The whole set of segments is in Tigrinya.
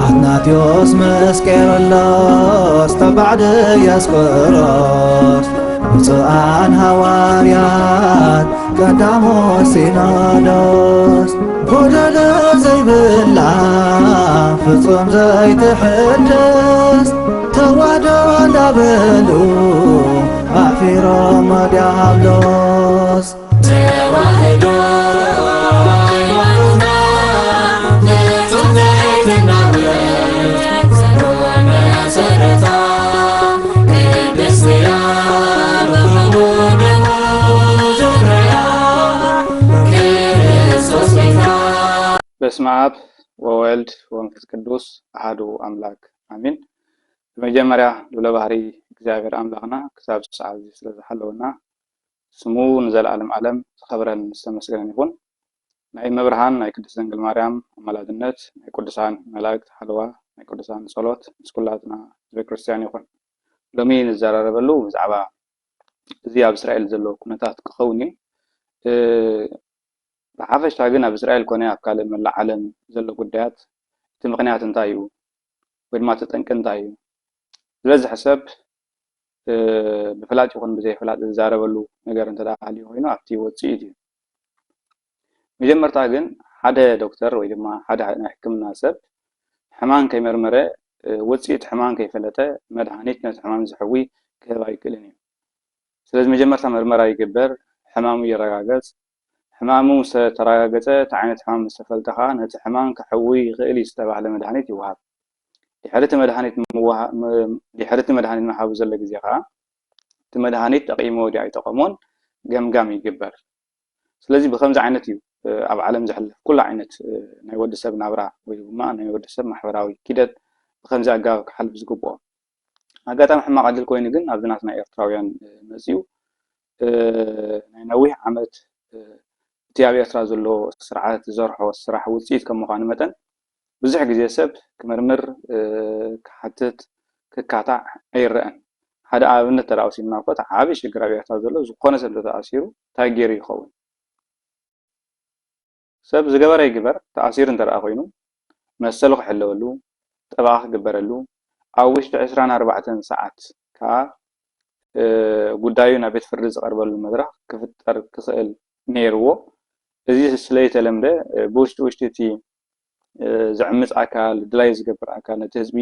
አትናቴዎስ መስቀሎስ ተባዕደ ያስቆሮስ ብፁዓን ሐዋርያት ቀዳሞት ሲኖዶስ ጎደሎ ዘይብላ ፍጹም ዘይትሕደስ ተዋህዶ እንዳበሉ ኣሕፊሮም ዲያብሎስ ተዋህዶ በስመ አብ ወወልድ ወመንፈስ ቅዱስ አሐዱ አምላክ አሜን። በመጀመሪያ ለባህሪ እግዚአብሔር አምላክና ክሳብ ሰዓት ስለዝሓለውና ስሙ ንዘላለም ዓለም ዝኸብረን ዝተመስገነ ይሁን። ናይ መብርሃን ናይ ቅድስት ድንግል ማርያም አማላጅነት ናይ ቅዱሳን መላእክት ሓለዋ ናይ ቅዱሳን ጸሎት ምስኩላትና ቤተክርስትያን ይሁን። ሎሚ ንዘራረበሉ ብዛዕባ እዚ ኣብ እስራኤል ዘሎ ኩነታት ክኸውን እዩ። ብሓፈሻ ግን ኣብ እስራኤል ኮነ ኣብ ካልእ መላእ ዓለም ዘሎ ጉዳያት እቲ ምኽንያት እንታይ እዩ ወይ ድማ ተጠንቂ እንታይ እዩ ዝበዝሕ ሰብ ብፍላጥ ይኹን ብዘይፍላጥ ዝዛረበሉ ነገር እንተዳሃልዩ ኮይኑ ኣብቲ ውፅኢት እዩ። መጀመርታ ግን ሓደ ዶክተር ወይ ድማ ሓደ ናይ ሕክምና ሰብ ሕማም ከይመርመረ ውፅኢት ሕማም ከይፈለጠ መድሃኒት ነቲ ሕማም ዝሕዊ ክህብ ኣይክእልን እዩ። ስለዚ መጀመርታ ምርመራ ይግበር፣ ሕማሙ ይረጋገፅ። ሕማሙ ዝተረጋገፀ እቲ ዓይነት ሕማም ዝተፈልጠ ከዓ ነቲ ሕማም ክሕዊ ይኽእል እዩ ዝተባህለ መድሃኒት ይወሃብ። ድሕሪ እቲ መድሃኒት ምሃቡ ዘሎ ግዜ ከዓ እቲ መድሃኒት ጠቒሙ ወዲያ ኣይጠቐሞን ገምጋም ይግበር። ስለዚ ብከምዚ ዓይነት እዩ ኣብ ዓለም ዝሕልፍ ኩሉ ዓይነት ናይ ወዲሰብ ናብራ ወይ ድማ ናይ ወዲሰብ ማሕበራዊ ኪደት ብከምዚ ኣገባብ ክሓልፍ ዝግብኦ። ኣጋጣሚ ሕማቕ ዕድል ኮይኑ ግን ኣብዚ ናትና ኤርትራውያን መፅኡ ናይ ነዊሕ ዓመት እቲ ኣብ ኤርትራ ዘሎ ስርዓት ዘርሖ ስራሕ ውፅኢት ከም ምዃኑ መጠን ብዙሕ ግዜ ሰብ ክምርምር ክሓትት ክካታዕ ኣይረአን። ሓደ ኣብነት ተዳእሲልና እኮ ዓብይ ሽግር ኣብ ኤርትራ ዘሎ ዝኾነ ሰብ ተኣሲሩ እንታይ ገይሩ ይኸውን? ሰብ ዝገበረ ይግበር፣ ተኣሲሩ እንተደኣ ኮይኑ መሰሉ ክሕለወሉ ጠበቓ ክግበረሉ ኣብ ውሽጢ 24 ሰዓት ከዓ ጉዳዩ ናብ ቤት ፍርዲ ዝቐርበሉ መድረኽ ክፍጠር ክኽእል ነይርዎ። እዚ ስለይተለምደ ብውሽጢ እቲ ዝዕምፅ ኣካል ድላይ ዝገብር ኣካል ነቲ ህዝቢ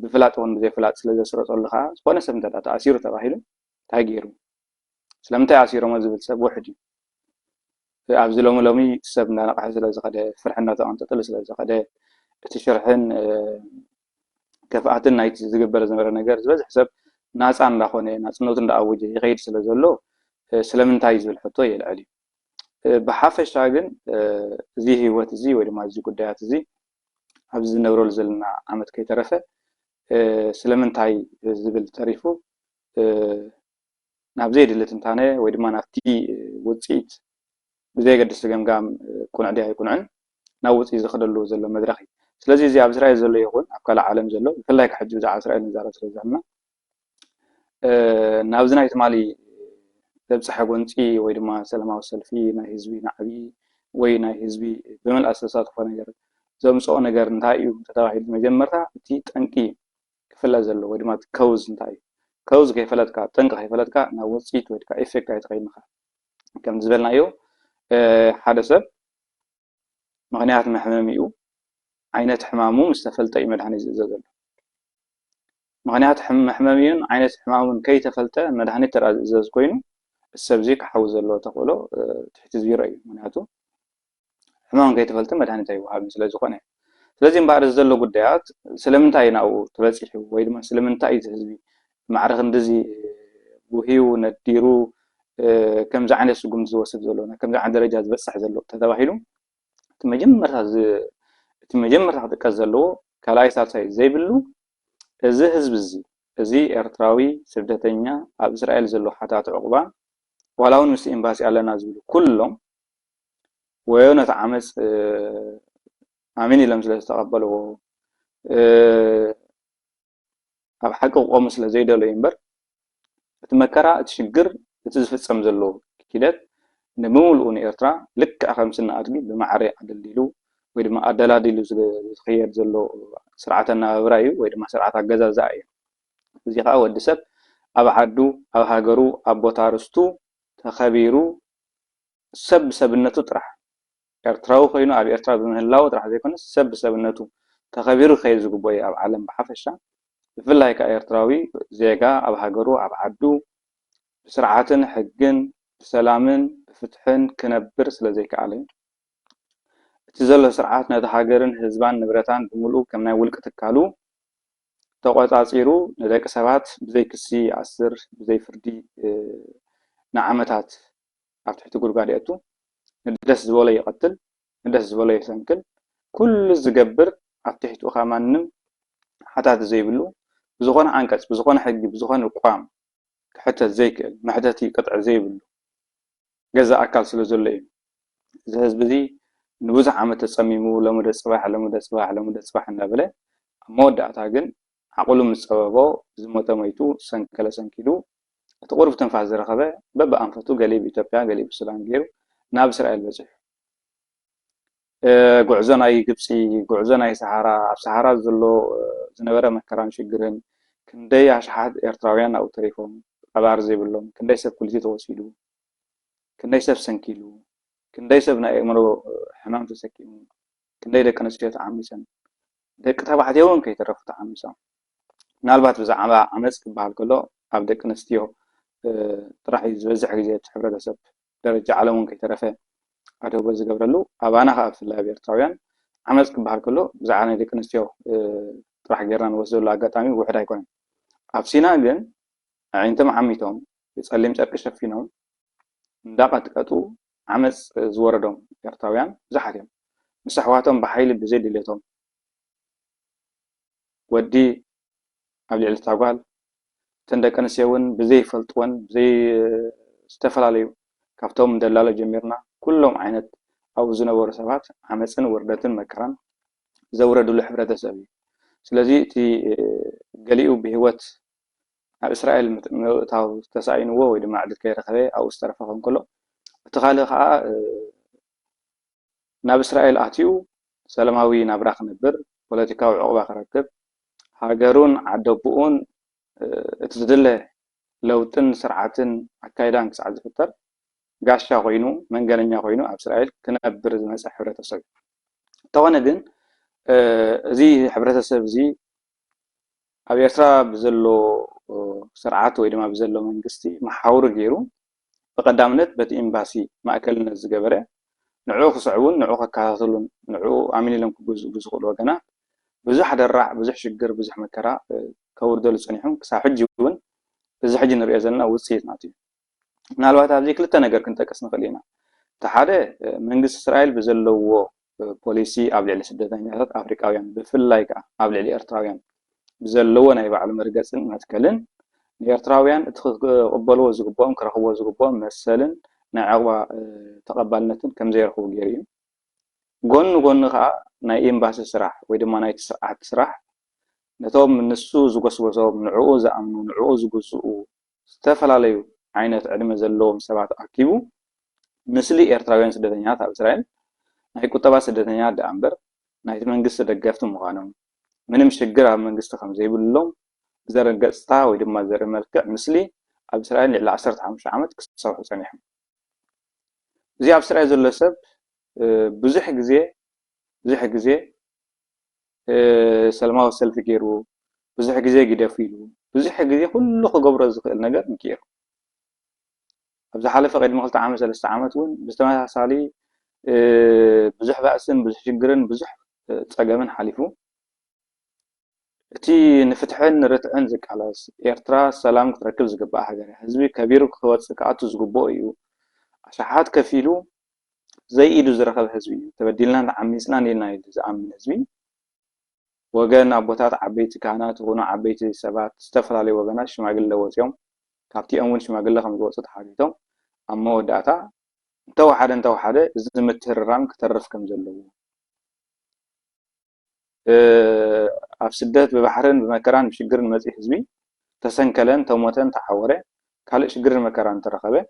ብፍላጥ ይኹን ብዘይፍላጥ ስለዘስረፀሉ ከዓ ዝኾነ ሰብ እንተዳ ተኣሲሩ ተባሂሉ እንታይ ገይሩ ስለምንታይ ኣሲሮሞ ዝብል ሰብ ውሕድ እዩ። ኣብዚ ሎሚ ሰብ እንዳነቕሐ ስለዝኸደ ፍርሒ እናተቐንጠጠሉ ስለዝኸደ እቲ ሽርሕን ከፍኣትን ናይቲ ዝግበር ዝነበረ ነገር ዝበዝሕ ሰብ ናፃ እንዳኾነ ናፅነቱ እንዳኣወጀ ይኸይድ ስለ ዘሎ ስለምንታይ ዝብል ሕቶ የልዕል እዩ። ብሓፈሻ ግን እዚ ህይወት እዚ ወይ ድማ እዚ ጉዳያት እዚ ኣብዚ ዝነብረሉ ዘለና ዓመት ከይተረፈ ስለምንታይ ዝብል ተሪፉ ናብ ዘይድሊ ትንታነ ወይ ድማ ናብቲ ውፅኢት ብዘይገድስ ገምጋም ኩንዕ ድያ ኣይኩንዕን ናብ ውፅኢት ዝኸደሉ ዘሎ መድረኽ እዩ። ስለዚ እዚ ኣብ እስራኤል ዘሎ ይኹን ኣብ ካልእ ዓለም ዘሎ ብፍላይ ክሕጂ ብዛዕባ እስራኤል ንዛረብ ስለ ዘለና ናብዚ ናይ ትማሊ ዘብፅሐ ጎንፂ ወይ ድማ ሰላማዊ ሰልፊ ናይ ህዝቢ ናዕቢ ወይ ናይ ህዝቢ ብመልኣ ዝተሳተፎ ነገር ዘምፅኦ ነገር እንታይ እዩ ተባሂሉ መጀመርታ እቲ ጠንቂ ክፍለጥ ዘሎ ወይ ድማ ከውዝ እንታይ እዩ? ከውዝ ከይፈለጥካ ጠንቂ ከይፈለጥካ ናብ ውፅኢት ወይ ድማ ኤፌክት ኣይትኸይድን ኢኻ። ከም ዝበልናዮ ሓደ ሰብ ምክንያት መሕመሚኡ ዓይነት ሕማሙ ምስ ተፈልጠ እዩ መድሃኒት ዝእዘዝ ዘሎ። ምክንያት መሕመሚኡን ዓይነት ሕማሙን ከይተፈልጠ መድሃኒት ተራ ዝእዘዝ ኮይኑ السب زي كحوز الله تقوله تحت زيرة مناتو حمام كي تفلت مدهن تاي وهاب مثل زخنة لازم بعد الزلة قديات سلمنتاي ناو تبصح ويد ما سلمنتاي تهزبي معرخ ندزي وهيو نديرو كم زعنا سقوم زوسب زلونا كم زعنا درجات بصح زلو تتباهيلو تمجمر هذا كزلو كلاي صار زي بلو زي حزب زي إرتراوي سبدتنيا أب إسرائيل زلو حتى عقبان ولو نس إمباسي على نازل كلهم ويونا عمس عامين لهم سلا استقبلوا أب حقه قامس لزيد ولا ينبر تمكرا تشجر تزفت سمزلو كده نمول أون إرترا لك أخمسنا أرجع بمعري عدل ديلو ويدما أدلاديلو زخير زلو سرعتنا برايو ويدما سرعة جزا زاي زي خا ود سب أب عدو أب هاجرو أب بوتارستو تخبيرو سبنتو طرح ኤርትራዊ ኮይኑ ኣብ ኤርትራ ብምህላው ጥራሕ ዘይኮነስ ሰብነቱ ተኸቢሩ ከይዝግበዩ ኣብ ዓለም ብሓፈሻ ብፍላይ ከዓ ኤርትራዊ ዜጋ ኣብ ሃገሩ ኣብ ዓዱ ብስርዓትን ሕግን ብሰላምን ብፍትሕን ክነብር ስለ ዘይከኣለ እቲ ዘሎ ስርዓት ነቲ ሃገርን ህዝባን ንብረታን ብምሉእ ከም ናይ ውልቂ ትካሉ ተቆፃፂሩ ንደቂ ሰባት ብዘይ ክሲ ይኣስር ብዘይ ፍርዲ ንዓመታት ኣብ ትሕቲ ጉድጓድ የእቱ ندرس زبالة يقتل ندرس زبالة يسنكل كل زجبر أفتحت وخامنم حتى تزيبلو بزخون عنكس بزخون حق بزخون القام حتى زيك محدتي قطع زيبلو جزاء أكل سلزلي زهز بدي نبوزع عم تصميمو لمدة صباح لمدة صباح لمدة صباح النبلة مودة أتاجن عقولهم السببو زمته ميتو سنكل سنكيلو تقرب تنفع زرخبة ببقى أنفتو قليب إثيوبيا قليب السودان غيره ناب إسرائيل بزح قعزنا أي قبسي قعزنا أي سحارة سحارة زلوا زنبرة مكران شجرين كندي عشحات إرتراويان أو تريفهم قبار زي بلهم كندي سب كلتي توصيلو كندي سب سنكيلو كندي سب نأمرو حمام تسكيمو كندي ده كنسيت عامسان ده كتاب واحد يوم كي ترفت عامسان نالبات بزعم عمسك بهالكلو أبدأ كنستيو راح يزوزع جزء حبر سب درجة علمون كي ترفه عدو بز قبرلو أبانا خاف في اللعب يرتاويان عملت كبار كله زعاني ديك نستيو راح جيران وصلوا لاقطامي وواحد هيكون أبسينا جن عين تم عميتهم يتسلم شرك شفينهم داقت قطو عمس زوردهم يرتاويان زحتهم مسحواتهم بحيل بزيد الليتهم ودي قبل التعقال تندك نسيون بزي فلتون بزي استفل عليه كفتهم دلالة جميرنا كلهم عينت أو زنور سبات عمسن وردتن مكران زوردوا لحبرة سبي سلذي تي قليو بهوت إسرائيل تاو تسعين وو إذا ما عدت كير خذي أو استرفهم كله تخالق ناب إسرائيل أتيو سلماوي نابراخ نبر بوليتيكاو عقبة خركب هاجرون عدبون تزدله لو تن سرعتن عكايدان سعد فتر قاشا خوينو منقلنيا خوينو أب إسرائيل كنبر مسح حبرة السبي طبعا جن زي حبرة السبي أب يسرا بزلو سرعات وإذا ما بزلو من قستي محاور غيرو بقدامنت بت إمباسي ما أكلنا الزجبرة نعوق صعون نعوق كاثلون نعوق عاملين لهم جزء وجنا بزح درع بزح شجر بزح مكرا كور دول صنيحهم كساحج جون بزح جن رئيسنا وصيت ناتي نالوات هذه كلتا نجار كنت كسنا خلينا تحدى من قصة إسرائيل بزلوا بوليسي قبل على سدتنا أفريقيا بفلايكا قبل على إرتراويان بزلوا أنا يبقى على مرقسن ما تكلم إرتراويان قبلوا زقبهم كرهوا زقبهم مثلا نعوا تقبلنتن كم زي رخو جريم قن خا نايم باس سراح وإذا ما نايت سراح نتوم من السوز وقصوا من عوز أمن عوز قصوا استفل عليه عينت علم زلهم سبعة أكيبو مثلي إرتراويان سدتنيات أب إسرائيل ناي كتبا سدتنيات دأمبر ناي منقص دقفتهم مغانم منم شجرة منقص خمسة يقولون زر قصتا وإذا ما زر ملك مثلي أب إسرائيل إلى 15 عامت كسر حسنيهم زي أب إسرائيل زل سب بزح جزء سلماو السلف كيرو بزح جزء جدا فيلو بزح جزء كله خجبر زق النجار مكير أبزح حلف قد ما قلت عام 3 عامات وين بستمع سالي بزح بأسن بزح شجرن بزح تجمن حلفو تي نفتحن رتعن زك على إرترا سلام تركب زق بقى حاجة حزبي كبير وخوات سكعات زقبو أيو شحات كفيلو زي إيدو زرخة حزبي تبدلنا عميسنا لنا إذا عم حزبي وجانا أبوتات عبيت كانت هنا عبيت سبات استفر عليه وجانا شماغل لوت يوم كابتي أول شماغل لهم جوات حاجتهم أما ودعتا توحدة زمت الرام كترف كم زلوا أفسدت ببحرين بمكان بشجر المسيح حزبي تسنكلن تومتن تحوره كله شجر المكان ترخبه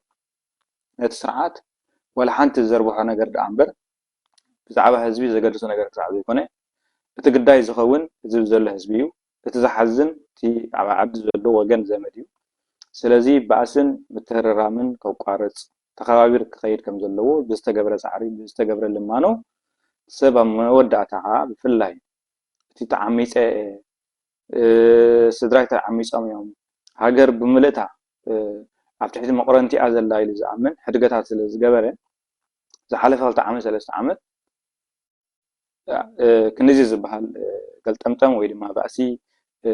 3 ساعات ولا حنت الزربوحة نقدر أمبر بزعبة حزبي زقدسو نجار كسعب يكونه تقداي زخون زب زله حزبيو تزحزن تي عبد زلو وجن زمديو سلازي باسن متهررامن كوقارص تخابير كخيد كم زلو بستجبر سعري بستجبر لمانو سبب مودعتها بفلاي تي تعميص سدراي تعميص يوم هاجر بملتها ኣብ ትሕቲ መቁረንቲ ኣዘላ ኢሉ ዝኣምን ሕድገታት ስለ ዝገበረ ዝሓለፈ 2 ዓመት 3 ዓመት ክንዚ ዝበሃል ገልጠምጠም ወይ ድማ ባእሲ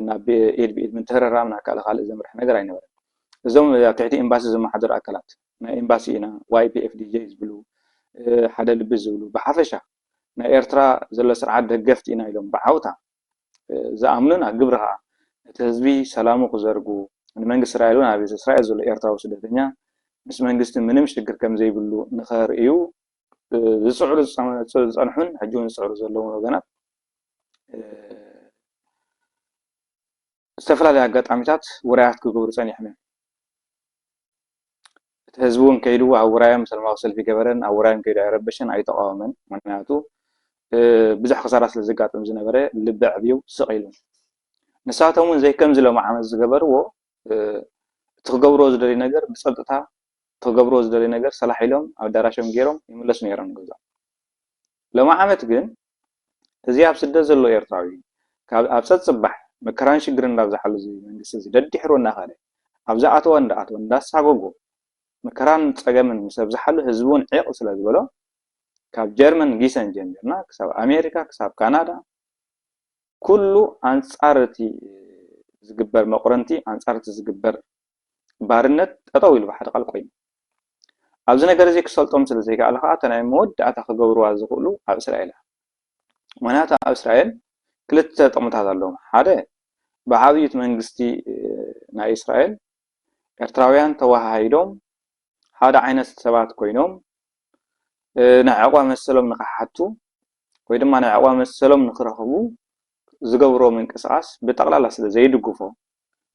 ናብ ኤድ ቢኤድ ምትህረራም ና ካልእ ዘምርሕ ነገር ኣይነበረን እዞም ኣብ ትሕቲ ኤምባሲ ዘመሓደሩ ኣካላት ናይ ኤምባሲ ኢና YPFDJ ዝብሉ ሓደ ልቢ ዝብሉ ብሓፈሻ ናይ ኤርትራ ዘሎ ስርዓት ደገፍቲ ኢና ኢሎም ብዓውታ ዝኣምኑን ኣብ ግብሪ ከዓ እቲ ህዝቢ ሰላሙ ክዘርጉ መንግስት እስራኤል ናብ እስራኤል ዘሎ ኤርትራዊ ስደተኛ ምስ መንግስት ምንም ሽግር ከም ዘይብሉ ንኸርእዩ ዝጽዕሩ ዝጸንሑን ሕጂውን ዝጽዕሩ ዘለዎም ወገናት ዝተፈላለዩ ኣጋጣሚታት ውራያት ክገብሩ ጸኒሖም እቲ ህዝቡን ከይዱ ኣብ ውራዮም ሰላማዊ ሰልፊ ገበረን ኣብ ውራዮም ከይዱ ኣይረበሽን ኣይተቃወመን ምክንያቱ ብዙሕ ክሳራ ስለ ዝጋጥም ዝነበረ ልቢ ዕብዩ ስቕ ኢሉ ንሳቶምን ዘይከም ዝሎም ዓመት ዝገበርዎ ትገብሮ ዝደሊ ነገር ብጸጥታ ትገብሮ ዝደሊ ነገር ሰላሕ ኢሎም ኣብ ዳራሾም ገይሮም ይምለሱ ነይሮም ገዛ ሎም ዓመት ግን እዚ ኣብ ስደት ዘሎ ኤርትራዊ ካብ ኣብ ጽባሕ መከራን ሽግርን ናብ ዝሓሉ መንግስት ዝደድሕሮና ኻለ ኣብ ዝኣተወ እንዳሳጎጎ መከራን ጸገምን ሰብ ዝሓሉ ህዝቡን ዕቕ ስለ ዝበሎ ካብ ጀርመን ጊሰን ጀምርና ክሳብ ኣሜሪካ ክሳብ ካናዳ ኩሉ አንጻርቲ ዝግበር መቁረንቲ አንጻርቲ ዝግበር ባርነት ጠጠው ኢሉ ብሓደ ቃል ኮይኑ ኣብዚ ነገር እዚ ክሰልጦም ስለ ዘይከኣለ ከዓ ተናይ መወዳእታ ክገብርዋ ዝኽእሉ ኣብ እስራኤል ምክንያቱ ኣብ እስራኤል ክልተ ጥቕምታት ኣለዎም ሓደ ብዓብይት መንግስቲ ናይ እስራኤል ኤርትራውያን ተዋሃሂዶም ሓደ ዓይነት ሰባት ኮይኖም ናይ ዕቋ መሰሎም ንኽሓቱ ወይ ድማ ናይ ዕቋ መሰሎም ንኽረኽቡ ዝገብሮ ምንቅስቃስ ብጠቕላላ ስለ ዘይድግፎ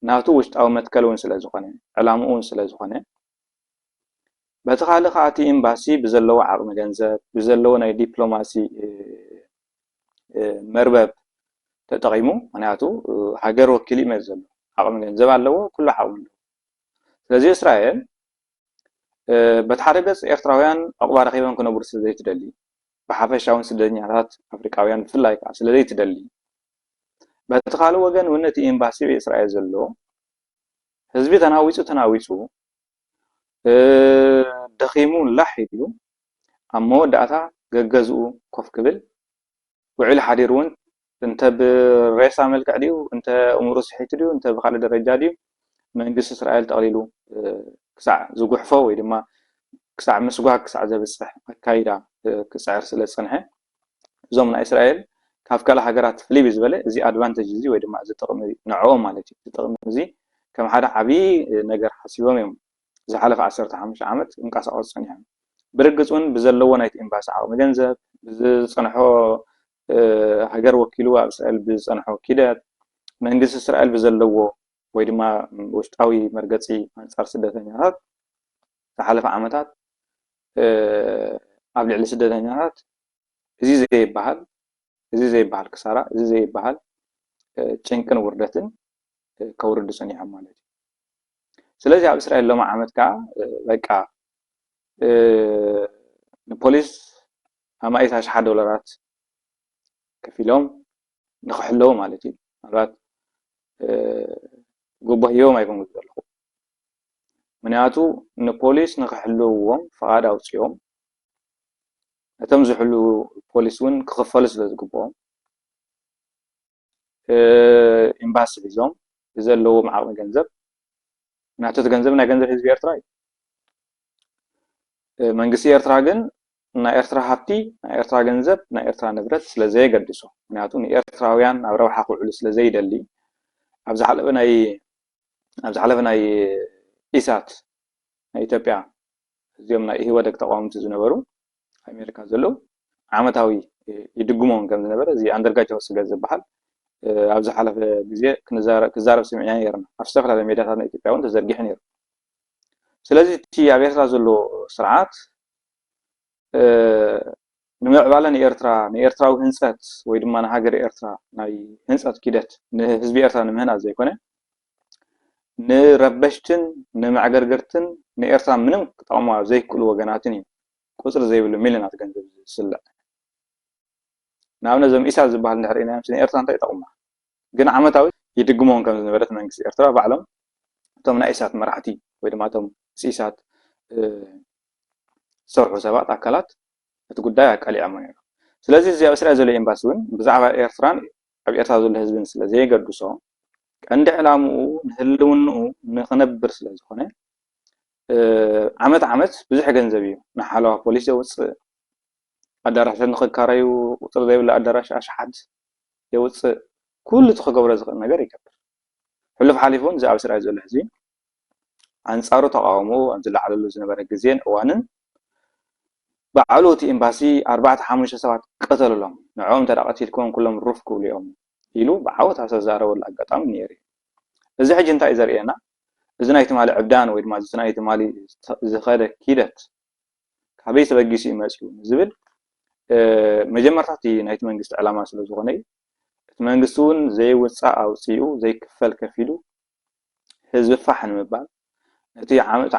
ናቱ ውሽጣዊ መትከል እውን ስለ ዝኾነ ዕላምኡ እውን ስለ ዝኾነ በቲ ካልእ ከዓ እቲ ኤምባሲ ብዘለዎ ዓቕሚ ገንዘብ ብዘለዎ ናይ ዲፕሎማሲ መርበብ ተጠቒሙ ምክንያቱ ሃገር ወኪል እዩ ዘሎ ዓቕሚ ገንዘብ ኣለዎ ኩሉ ዓቕሚ ኣለዎ ስለዚ እስራኤል በቲ ሓደ ገጽ ኤርትራውያን ዕቑባ ረኺቦም ክነብሩ ስለ ዘይትደሊ ብሓፈሻውን ስደተኛታት ኣፍሪካውያን ብፍላይ ከዓ ስለ ዘይትደሊ በቲ ካልእ ወገን ነቲ ኤምባሲ በእስራኤል ዘሎ ህዝቢ ተናዊጹ ደኺሙ ላሕ ኢሉ ኣብ መወዳእታ ገገዝኡ ኮፍ ክብል ውዕል ሓዲር እውን እንተ ብሬሳ መልክዕ ድዩ እንተ እምሩ ስሒት ድዩ እንተ ብካልእ ደረጃ ድዩ መንግስቲ እስራኤል ተቕሊሉ ክሳዕ ዝጉሕፎ ወይ ድማ ክሳዕ ምስጓግ ክሳዕ ዘብጽሕ ኣካይዳ ክጽዕር ስለ ዝጸንሐ እዞም ናይ እስራኤል ካብ ካልእ ሃገራት ፍልይ ዝበለ እዚ ኣድቫንቴጅ እዚ ወይ ድማ እዚ ጥቕሚ ንዕኦም ማለት እዩ ጥቕሚ እዚ ከም ሓደ ዓብይ ነገር ሓሲቦም እዮም ዝሓለፈ 15 ዓመት እንቃሳቐሱ ጸኒሖም ብርግጽ እውን ብዘለዎ ናይቲ ኤምባሲ ዓቕሚ ገንዘብ ብዝጸንሖ ሃገር ወኪሉ ኣብ እስራኤል ብዝጸንሖ ኪደት መንግስቲ እስራኤል ብዘለዎ ወይ ድማ ውሽጣዊ መርገጺ አንጻር ስደተኛታት ዝሓለፈ ዓመታት ኣብ ልዕሊ ስደተኛታት እዚ ዘይበሃል ክሳራ እዚ ዘይበሃል ጭንቅን ውርደትን ከውርዱ ጸኒሖም ማለት እዩ ስለዚህ ኣብ እስራኤል ሎም ዓመት ከዓ በቃ ንፖሊስ ኣማይት $1000 ከፊሎም ንኽሕለዉ ማለት እዩ ምናልባት ጉቦ ሂቦም ኣይኮኑን ዘለኹ ምክንያቱ ንፖሊስ ንኽሕልውዎም ፍቓድ ኣውፅኦም እቶም ዝሕሉ ፖሊስ እውን ክኽፈሉ ስለ ዝግብኦም ኤምባሲ ሒዞም ዘለዎም ዓቕሚ ገንዘብ ምክንያቱ እቲ ገንዘብ ናይ ገንዘብ ህዝቢ ኤርትራ እዩ መንግስቲ ኤርትራ ግን ናይ ኤርትራ ሃብቲ ናይ ኤርትራ ገንዘብ ናይ ኤርትራ ንብረት ስለ ዘየገድሶ ምክንያቱ ንኤርትራውያን ኣብ ረብሓ ክውዕሉ ስለ ዘይደሊ ኣብ ዝሓለፈ ናይ ኢሳት ናይ ኢትዮጵያ እዚኦም ናይ ህወደግ ተቃወምቲ ዝነበሩ ኣሜሪካ ዘለዉ ዓመታዊ ይድግሞም ከም ዝነበረ እዚ ኣንደርጋቸው ስገ ዝበሃል ኣብ ዝሓለፈ ግዜ ክዛረብ ሰሚዕና ነርና ኣብ ዝተፈላለዩ ሜድያታት ናይ ኢትዮጵያ እውን ተዘርጊሑ ነይሩ ስለዚ እቲ ኣብ ኤርትራ ዘሎ ስርዓት ንምዕባለ ንኤርትራዊ ህንፀት ወይ ድማ ንሃገር ኤርትራ ናይ ህንፀት ኪደት ንህዝቢ ኤርትራ ንምህናፅ ዘይኮነ ንረበሽትን ንማዕገርገርትን ንኤርትራ ምንም ክጠቕሙ ዘይክእሉ ወገናትን እዩ ቁፅሪ ዘይብሉ ሚልዮናት ገንዘብ ዝስልዕ ንኣብነት እዞም ኢሳት ዝበሃል እንድሕር ኢናዮም ንኤርትራ እንታይ ይጠቕሙና ግን ዓመታዊ ይድግሞም ከም ዝነበረት መንግስቲ ኤርትራ ባዕሎም እቶም ናይ ኢሳት መራሕቲ ወይ ድማ እቶም ኢሳት ዝሰርሑ ሰባት ኣካላት እቲ ጉዳይ ኣቃሊዖሞ ነይሩ ስለዚ እዚ ኣብ እስራኤል ዘሎ ኤምባሲ እውን ብዛዕባ ኤርትራን ኣብ ኤርትራ ዘሎ ህዝብን ስለ ዘይገድሶ ቀንዲ ዕላምኡ ንህልውንኡ ንክነብር ስለ ዝኾነ ዓመት ብዙሕ ገንዘብ እዩ ንሓለዋ ፖሊስ የውፅእ ኣዳራሻት ንክካረዩ ቁፅሪ ዘይብሉ ኣዳራሽ ኣሽሓት የውፅእ ኩሉ እቲ ክገብሮ ዝኽእል ነገር ይገብር ሕሉፍ ሓሊፉ እውን እዚ ኣብ እስራኤል ዘሎ ህዝቢ ኣንጻሩ ተቃውሞ ኣብ ዝለዓለሉ ዝነበረ ግዜን እዋንን ባዕሉ እቲ ኤምባሲ 4-5 ሰባት ቀተለሎም ንዖም ተዳቀቲልኩም ኩሎም ሩፍ ክብሉ እዮም ኢሉ ብዓወት ተዛረበሉ ኣጋጣሚ ነይሩ እዚ ሕጂ እንታይ ዘርእየና እዚ ናይ ትማሊ ዕብዳን ወይ ድማ እዚ ናይ ትማሊ ዝኸደ ኪደት ካበይ ተበጊሱ ይመጽኡ ዝብል መጀመርታ እቲ ናይቲ መንግስቲ ዕላማ ስለ ዝኾነ እቲ መንግስቲ እውን ዘይውፃእ ኣውፅኡ ዘይክፈል ከፊሉ ህዝቢ ፋሕ ንምባል እቲ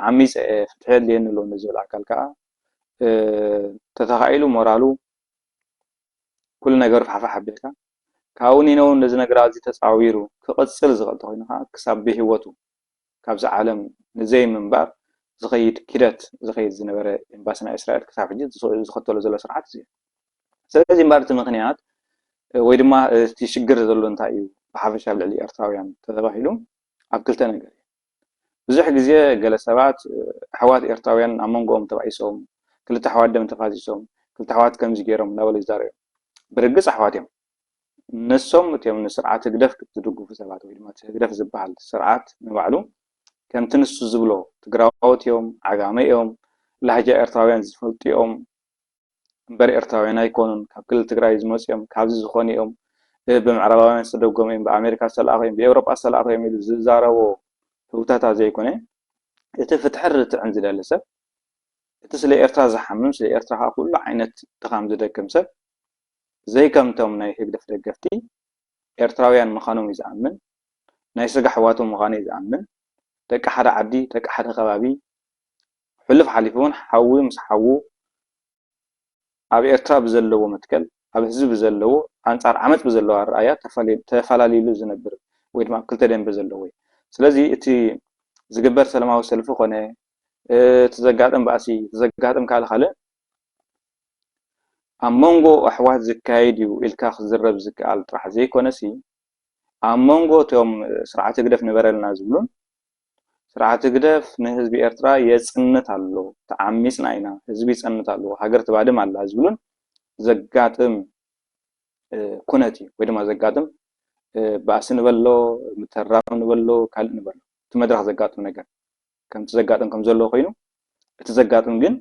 ዓሚፅ ፍትሒ የድልየኒ ኣሎ ዝብል ኣካል ከዓ ተተኻኢሉ ሞራሉ ኩሉ ነገር ፋሕፋሕ ኣቢልካ ካብኡ ኒነው ነዚ ነገር ኣዝዩ ተፃዊሩ ክቕፅል ዝኽእል ተኮይኑ ከዓ ክሳብ ብሂወቱ ካብዚ ዓለም ንዘይ ምንባር ዝኸይድ ኪደት ዝኸይድ ዝነበረ ኤምባሲ ናይ እስራኤል ክሳብ ሕጂ ዝኸተሎ ዘሎ ስርዓት እዩ ስለዚ እምበር እቲ ምክንያት ወይ ድማ እቲ ሽግር ዘሎ እንታይ እዩ ብሓፈሻ ኣብ ልዕሊ ኤርትራውያን ተተባሂሉ ኣብ ክልተ ነገር እዩ ብዙሕ ግዜ ገለ ሰባት ኣሕዋት ኤርትራውያን ኣብ መንጎኦም ተባኢሶም ክልተ ኣሕዋት ደም ተፋሲሶም ክልተ ኣሕዋት ከምዚ ገይሮም እናበሉ ይዛረቡ ብርግፅ ኣሕዋት እዮም ንሶም እትዮም ንስርዓት ህግደፍ ዝድግፉ ሰባት ወይ ድማ ህግደፍ ዝበሃል ስርዓት ንባዕሉ ከምቲ ንሱ ዝብሎ ትግራዎት እዮም ዓጋመ እዮም ላህጃ ኤርትራውያን ዝፈልጡ እዮም እምበር ኤርትራውያን ኣይኮኑን ካብ ክልል ትግራይ ዝመፁ እዮም ካብዚ ዝኾኑ እዮም ብምዕራባውያን ዝተደጎሙ እዮም ብኣሜሪካ ዝተለኣኹ እዮም ብኤውሮጳ ዝተለኣኹ እዮም ኢሉ ዝዛረቦ ህውታታት ዘይኮነ እቲ ፍትሒ ርትዕን ዝደሊ ሰብ እቲ ስለ ኤርትራ ዝሓምም ስለ ኤርትራ ከዓ ኩሉ ዓይነት ድኻም ዝደክም ሰብ ዘይከምቶም ናይ ህግደፍ ደገፍቲ ኤርትራውያን ምዃኖም እዩ ዝኣምን ናይ ስጋ ኣሕዋቶም ምዃኑ እዩ ዝኣምን ደቂ ሓደ ዓዲ ደቂ ሓደ ከባቢ ሕሉፍ ሓሊፉ እውን ሓዊ ምስ ሓዉ ኣብ ኤርትራ ብዘለዎ መትከል ኣብ ህዝቢ ብዘለዎ ኣንጻር ዓመፅ ብዘለዎ ኣረኣያ ተፈላለዩሉ ዝነብር ወይ ድማ ክልተ ደንቢ ዘለዎ እዩ ስለዚ እቲ ዝግበር ሰላማዊ ሰልፊ ኮነ ተዘጋጥም ባእሲ ተዘጋጥም ካልእ ኣብ መንጎ ኣሕዋት ዝካየድ እዩ ኢልካ ክዝረብ ዝከኣል ጥራሕ ዘይኮነሲ ኣብ መንጎ እቶም ስርዓት ህግደፍ ንበረልና ዝብሉን ስርዓት ህግደፍ ንህዝቢ ኤርትራ የፅንት ኣሎ ተዓሚፅና ኢና ህዝቢ ይፀንት ኣሎ ሃገር ትባድም ኣላ ዝብሉን ዘጋጥም ኩነት እዩ ወይ ድማ ዘጋጥም ባእሲ ንበሎ ምተራብ ንበሎ ካልእ ንበሎ እቲ መድረክ ዘጋጥም ነገር ከምቲ ዘጋጥም ከም ዘሎ ኮይኑ እቲ ዘጋጥም ግን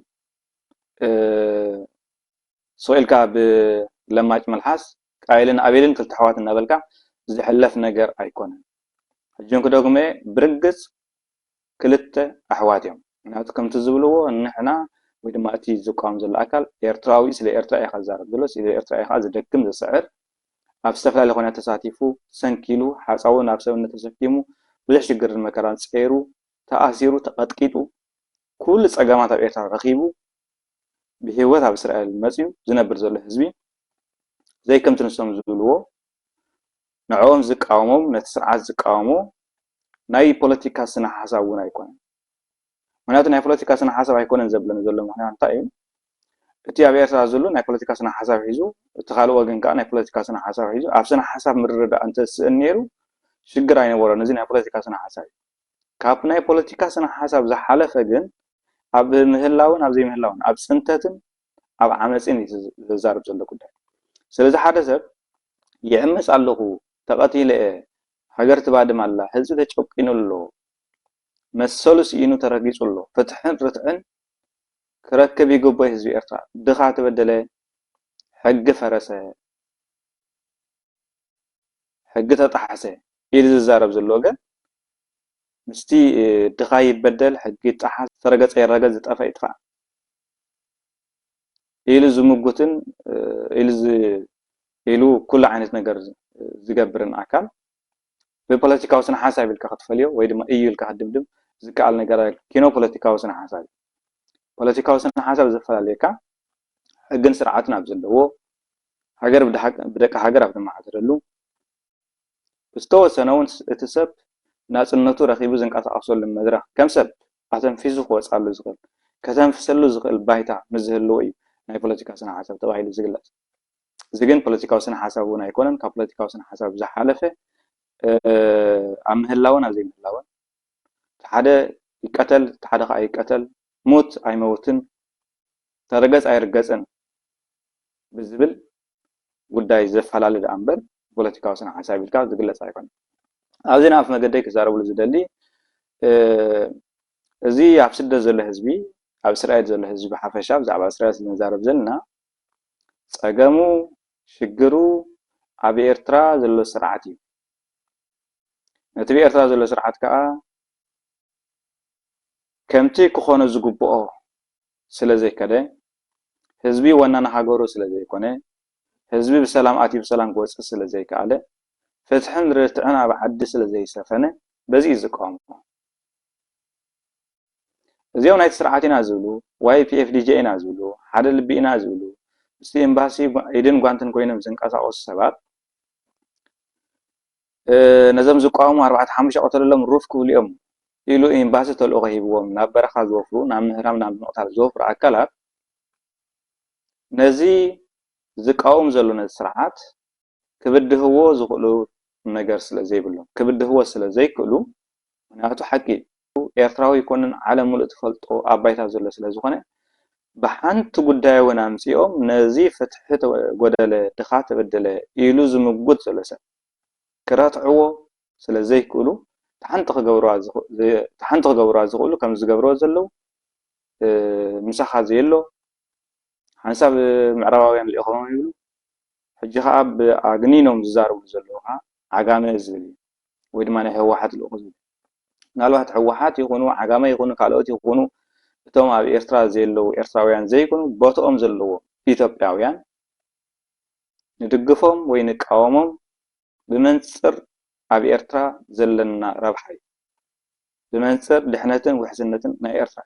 ስኢልካ ብለማጭ መልሓስ ቃይልን ኣቤልን ክልተ ኣሕዋት እናበልካ ዝሕለፍ ነገር ኣይኮነን ሕጂን ክደግመ ብርግፅ ክልተ ኣሕዋት እዮም ምክንያቱ ከምቲ ዝብልዎ ንሕና ወይ ድማ እቲ ዝቃወም ዘሎ ኣካል ኤርትራዊ ስለ ኤርትራ ኢኻ ዝዛረብ ዘሎ ስለ ኤርትራ ኢኻ ዝደክም ዝስዕር ኣብ ዝተፈላለዩ ኩነታት ተሳቲፉ ሰንኪሉ ሓፃው ናብ ሰብነት ተሰኪሙ ብዙሕ ሽግርን መከራን ፀይሩ ተኣሲሩ ተቐጥቂጡ ኩሉ ፀገማት ኣብ ኤርትራ ረኺቡ ብሂወት ኣብ እስራኤል መፅዩ ዝነብር ዘሎ ህዝቢ ዘይከምቲ ንሶም ዝብልዎ ንዕኦም ዝቃወሞም ነቲ ስርዓት ዝቃወሞ ናይ ፖለቲካ ስነ ሓሳብ እውን ኣይኮነን ምክንያቱ ናይ ፖለቲካ ስነ ሓሳብ ኣይኮነን ዘብለና ዘሎ ምክንያት እንታይ እዩ እቲ ኣብ ኤርትራ ዘሎ ናይ ፖለቲካ ስነ ሓሳብ ሒዙ እቲ ካልእ ወገን ከዓ ናይ ፖለቲካ ስነ ሓሳብ ሒዙ ኣብ ስነ ሓሳብ ምርድዳእ እንተስእን ነይሩ ሽግር ኣይነበሮን እዚ ናይ ፖለቲካ ስነ ሓሳብ እዩ ካብ ናይ ፖለቲካ ስነ ሓሳብ ዝሓለፈ ግን ኣብ ምህላውን ኣብ ዘይምህላውን ኣብ ፅንተትን ኣብ ዓመፅን ዝዛረብ ዘሎ ጉዳይ ስለዚ ሓደ ሰብ ይዕመፅ ኣለኹ ተቐቲለ ሃገር ትባድም ኣላ ህዝቢ ተጨቂኑ ኣሎ መሰሉ ስኢኑ ተረጊፁ ኣሎ ፍትሕን ርትዕን ክረክብ ይግቦ ህዝቢ ኤርትራ ድኻ ተበደለ ሕጊ ፈረሰ ሕጊ ተጣሓሰ ኢሉ ዝዛረብ ዘሎ ወገን ምስቲ ድኻ ይበደል ሕጊ ይጣሓስ ተረገፀ ይረገፅ ዝጠፈ ይጥፋ ኢሉ ዝምጉትን ኢሉ ኩሉ ዓይነት ነገር ዝገብርን ኣካል ብፖለቲካዊ ስነ ሓሳብ ኢልካ ክትፈልዮ ወይ ድማ እዩ ኢልካ ክትድምድም ዝከኣል ነገር ኪኖ ፖለቲካዊ ስነ ሓሳብ ፖለቲካዊ ስነ ሓሳብ ዘፈላለየካ ሕግን ስርዓትን ኣብ ዘለዎ ሃገር ብደቂ ሃገር ኣብ ተመሓደረሉ ዝተወሰነ እውን እቲ ሰብ ናጽነቱ ረኺቡ ዝንቀሳቐሰሉ መድረኽ ከም ሰብ ኣተንፊሱ ክወጻሉ ዝኽእል ከተንፍሰሉ ዝኽእል ባይታ ምዝህልዎ እዩ ናይ ፖለቲካ ስነ ሓሳብ ተባሂሉ ዝግለጽ እዚ ግን ፖለቲካዊ ስነ ሓሳብ እውን ኣይኮነን ካብ ፖለቲካዊ ስነ ሓሳብ ዝሓለፈ ኣብ ምህላውን ኣብ ዘይምህላውን ሓደ ይቀተል ሓደ ከዓ ይቀተል ሞት ኣይመውትን ተረገጽ ኣይርገጽን ብዝብል ጉዳይ ዘፈላለ እምበር ፖለቲካዊ ስነ ሓሳብ ኢልካ ዝግለጽ ኣይኮነን ኣብዚ ናብ መገደይ ክዛረብሉ ዝደሊ እዚ ኣብ ስደት ዘሎ ህዝቢ ኣብ እስራኤል ዘሎ ህዝቢ ብሓፈሻ ብዛዕባ እስራኤል ስለንዛረብ ዘለና ፀገሙ ሽግሩ ኣብ ኤርትራ ዘሎ ስርዓት እዩ ነቲ ብኤርትራ ዘሎ ስርዓት ከዓ ከምቲ ክኾነ ዝግብኦ ስለ ዘይከደ ህዝቢ ወናና ሃገሩ ስለ ዘይኮነ ህዝቢ ብሰላም ኣትዩ ብሰላም ክወፅእ ስለ ዘይከኣለ ፍትሕን ርትዕን ኣብ ዓዲ ስለ ዘይሰፈነ በዚ ዝቃወሙ እዚኦም ናይቲ ስርዓት ኢና ዝብሉ ዋይ ፒኤፍዲጂ ኢና ዝብሉ ሓደ ልቢ ኢና ዝብሉ እስቲ ኤምባሲ ኢድን ጓንትን ኮይኖም ዝንቀሳቐሱ ሰባት ነዞም ዝቃወሙ 4-5 ቆተለሎም ሩፍ ክብሉ እዮም ኢሉ ኤምባሲ ተልእኮ ሂብዎም ናብ በረኻ ዝወፍሩ ናብ ምህራም ናብ ምቕታል ዝወፍሩ ኣካላት ነዚ ዝቃወም ዘሎ ነዚ ስርዓት ክብድህዎ ዝኽእሉ ነገር ስለ ዘይብሎም ክብድህዎ ስለ ዘይክእሉ ምክንያቱ ሓቂ ኤርትራዊ ይኮንን ዓለም ሙሉእ ትፈልጦ ኣብ ባይታ ዘሎ ስለ ዝኾነ ብሓንቲ ጉዳይ እውን ኣምፂኦም ነዚ ፍትሒ ጎደለ ድኻ ተበደለ ኢሉ ዝምጉት ዘሎ ሰብ ክረትዕዎ ስለ ዘይክእሉ ተሓንቲ ክገብርዋ ዝኽእሉ ከም ዝገብርዎ ዘለው ምሳኻ ዘየሎ ሓንሳብ ምዕራባውያን ልኢኾም ይብሉ ሕጂ ከዓ ብኣግኒኖም ዝዛረቡ ዘለው ከዓ ዓጋመ ዝብል ወይ ድማ ናይ ህወሓት ልኢኹ ዝብል ምናልባት ህወሓት ይኹኑ ዓጋመ ይኹኑ ካልኦት ይኹኑ እቶም ኣብ ኤርትራ ዘለው ኤርትራውያን ዘይኮኑ ቦትኦም ዘለዎ ኢትዮጵያውያን ንድግፎም ወይ ንቃወሞም ብመንፅር ኣብ ኤርትራ ዘለና ረብሓ እዩ ብመንፅር ድሕነትን ውሕስነትን ናይ ኤርትራ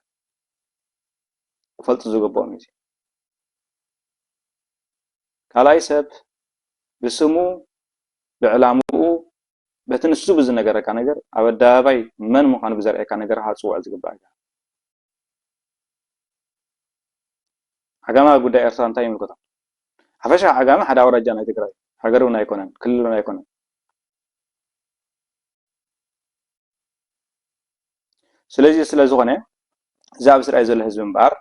ክፈልጡ ዝግብኦም እዩ ካልኣይ ሰብ ብስሙ ብዕላምኡ በቲ ንሱ ብዝነገረካ ነገር ኣብ ኣደባባይ መን ምዃኑ ብዘርእየካ ነገር ሃፅውዕ ዝግባእ ዓጋመ ጉዳይ ኤርትራ እንታይ ይምልከቶ ሓፈሻ ዓጋመ ሓደ ኣውራጃ ናይ ትግራይ ሃገር እውን ኣይኮነን ክልል እውን ኣይኮነን ስለዚ ስለ ዝኾነ እዚ ኣብ እስራኤል ዘሎ ህዝቢ እምበኣር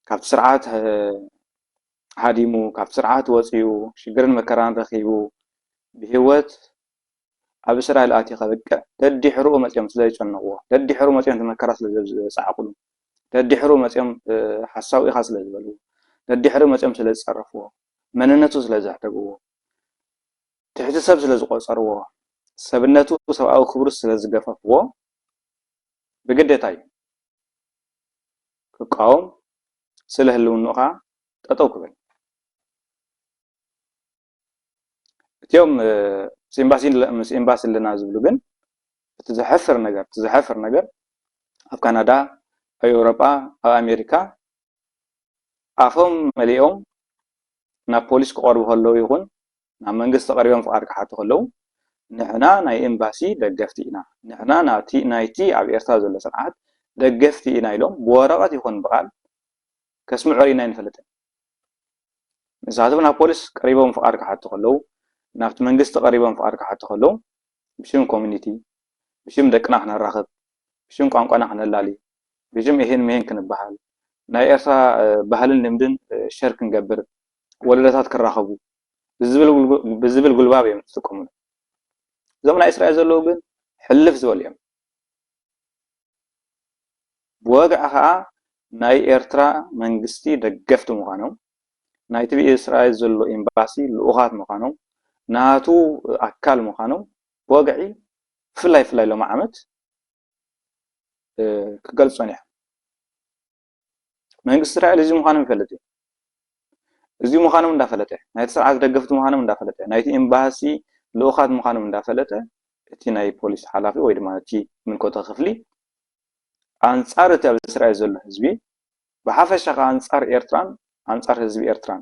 ካብቲ ስርዓት ሃዲሙ ካብቲ ስርዓት ወፂኡ ሽግርን መከራን ረኺቡ ብሂወት ኣብ እስራኤል ኣትዩ ከበቅዕ ደዲሕርኡ መፅኦም ስለ ዝጨነቕዎ ደዲሕርኡ መፅኦም መከራ ስለ ዝፀዓቕሉ ደዲሕርኡ መፅኦም ሓሳዊ ኢኻ ስለ ዝበልዎ ደዲሕርኡ መፅኦም ስለ ዝፀረፍዎ መንነቱ ስለ ዘሕተግዎ ትሕቲ ሰብ ስለ ዝቆፀርዎ ሰብነቱ ሰብኣዊ ክብሩ ስለ ዝገፈፍዎ ብግዴታ እዩ ክቃወም ስለ ህልውንኡ ከዓ ጠጠው ክብል እትዮም ምስ ኤምባሲ ኣለና ዝብሉ ግን እቲ ዝሕፍር ነገር ኣብ ካናዳ ኣብ ኤውሮጳ ኣብ ኣሜሪካ ኣፎም መሊኦም ናብ ፖሊስ ክቐርቡ ከለዉ ይኹን ናብ መንግስቲ ቀሪቦም ፍቃድ ክሓቱ ከለዉ ንሕና ናይ ኤምባሲ ደገፍቲ ኢና ንሕና ናይቲ ኣብ ኤርትራ ዘሎ ስርዓት ደገፍቲ ኢና ኢሎም ብወረቐት ይኹን ብቃል ከስምዑ ኢና ይንፈልጥን ንሳቶም ናብ ፖሊስ ቀሪቦም ፍቃድ ክሓቱ ከለዉ ናብቲ መንግስቲ ቀሪቦም ፍቃድ ክሓቱ ከለዉ ብሽም ኮሚኒቲ ብሽም ደቅና ክነራኽብ ብሽም ቋንቋና ክነላሊ ብሽም ይሄን መሄን ክንበሃል ናይ ኤርትራ ባህልን ልምድን ሸር ክንገብር ወለዶታት ክራኸቡ ብዝብል ጉልባብ እዮም ዝጥቀሙሉ እዞም ናይ እስራኤል ዘለዉ ግን ሕልፍ ዝበሉ እዮም ብወግዕ ከዓ ናይ ኤርትራ መንግስቲ ደገፍቲ ምዃኖም ናይቲ ብእስራኤል ዘሎ ኤምባሲ ልኡኻት ምዃኖም ናቱ ኣካል ምዃኖም ብወግዒ ፍላይ ሎም ዓመት ክገልጾን እዮም መንግስቲ እስራኤል እዚ ምዃኖም ይፈልጥ እዩ እዚ ምዃኖም እንዳፈለጠ ናይቲ ስርዓት ደገፍቲ ምዃኖም እንዳፈለጠ ናይቲ ኤምባሲ ልኡኻት ምዃኖም እንዳፈለጠ እቲ ናይ ፖሊስ ሓላፊ ወይ ድማ እቲ ምንኮተ ክፍሊ ኣንጻር እቲ ኣብ እስራኤል ዘሎ ህዝቢ ብሓፈሻ ከዓ ኣንጻር ኤርትራን ኣንጻር ህዝቢ ኤርትራን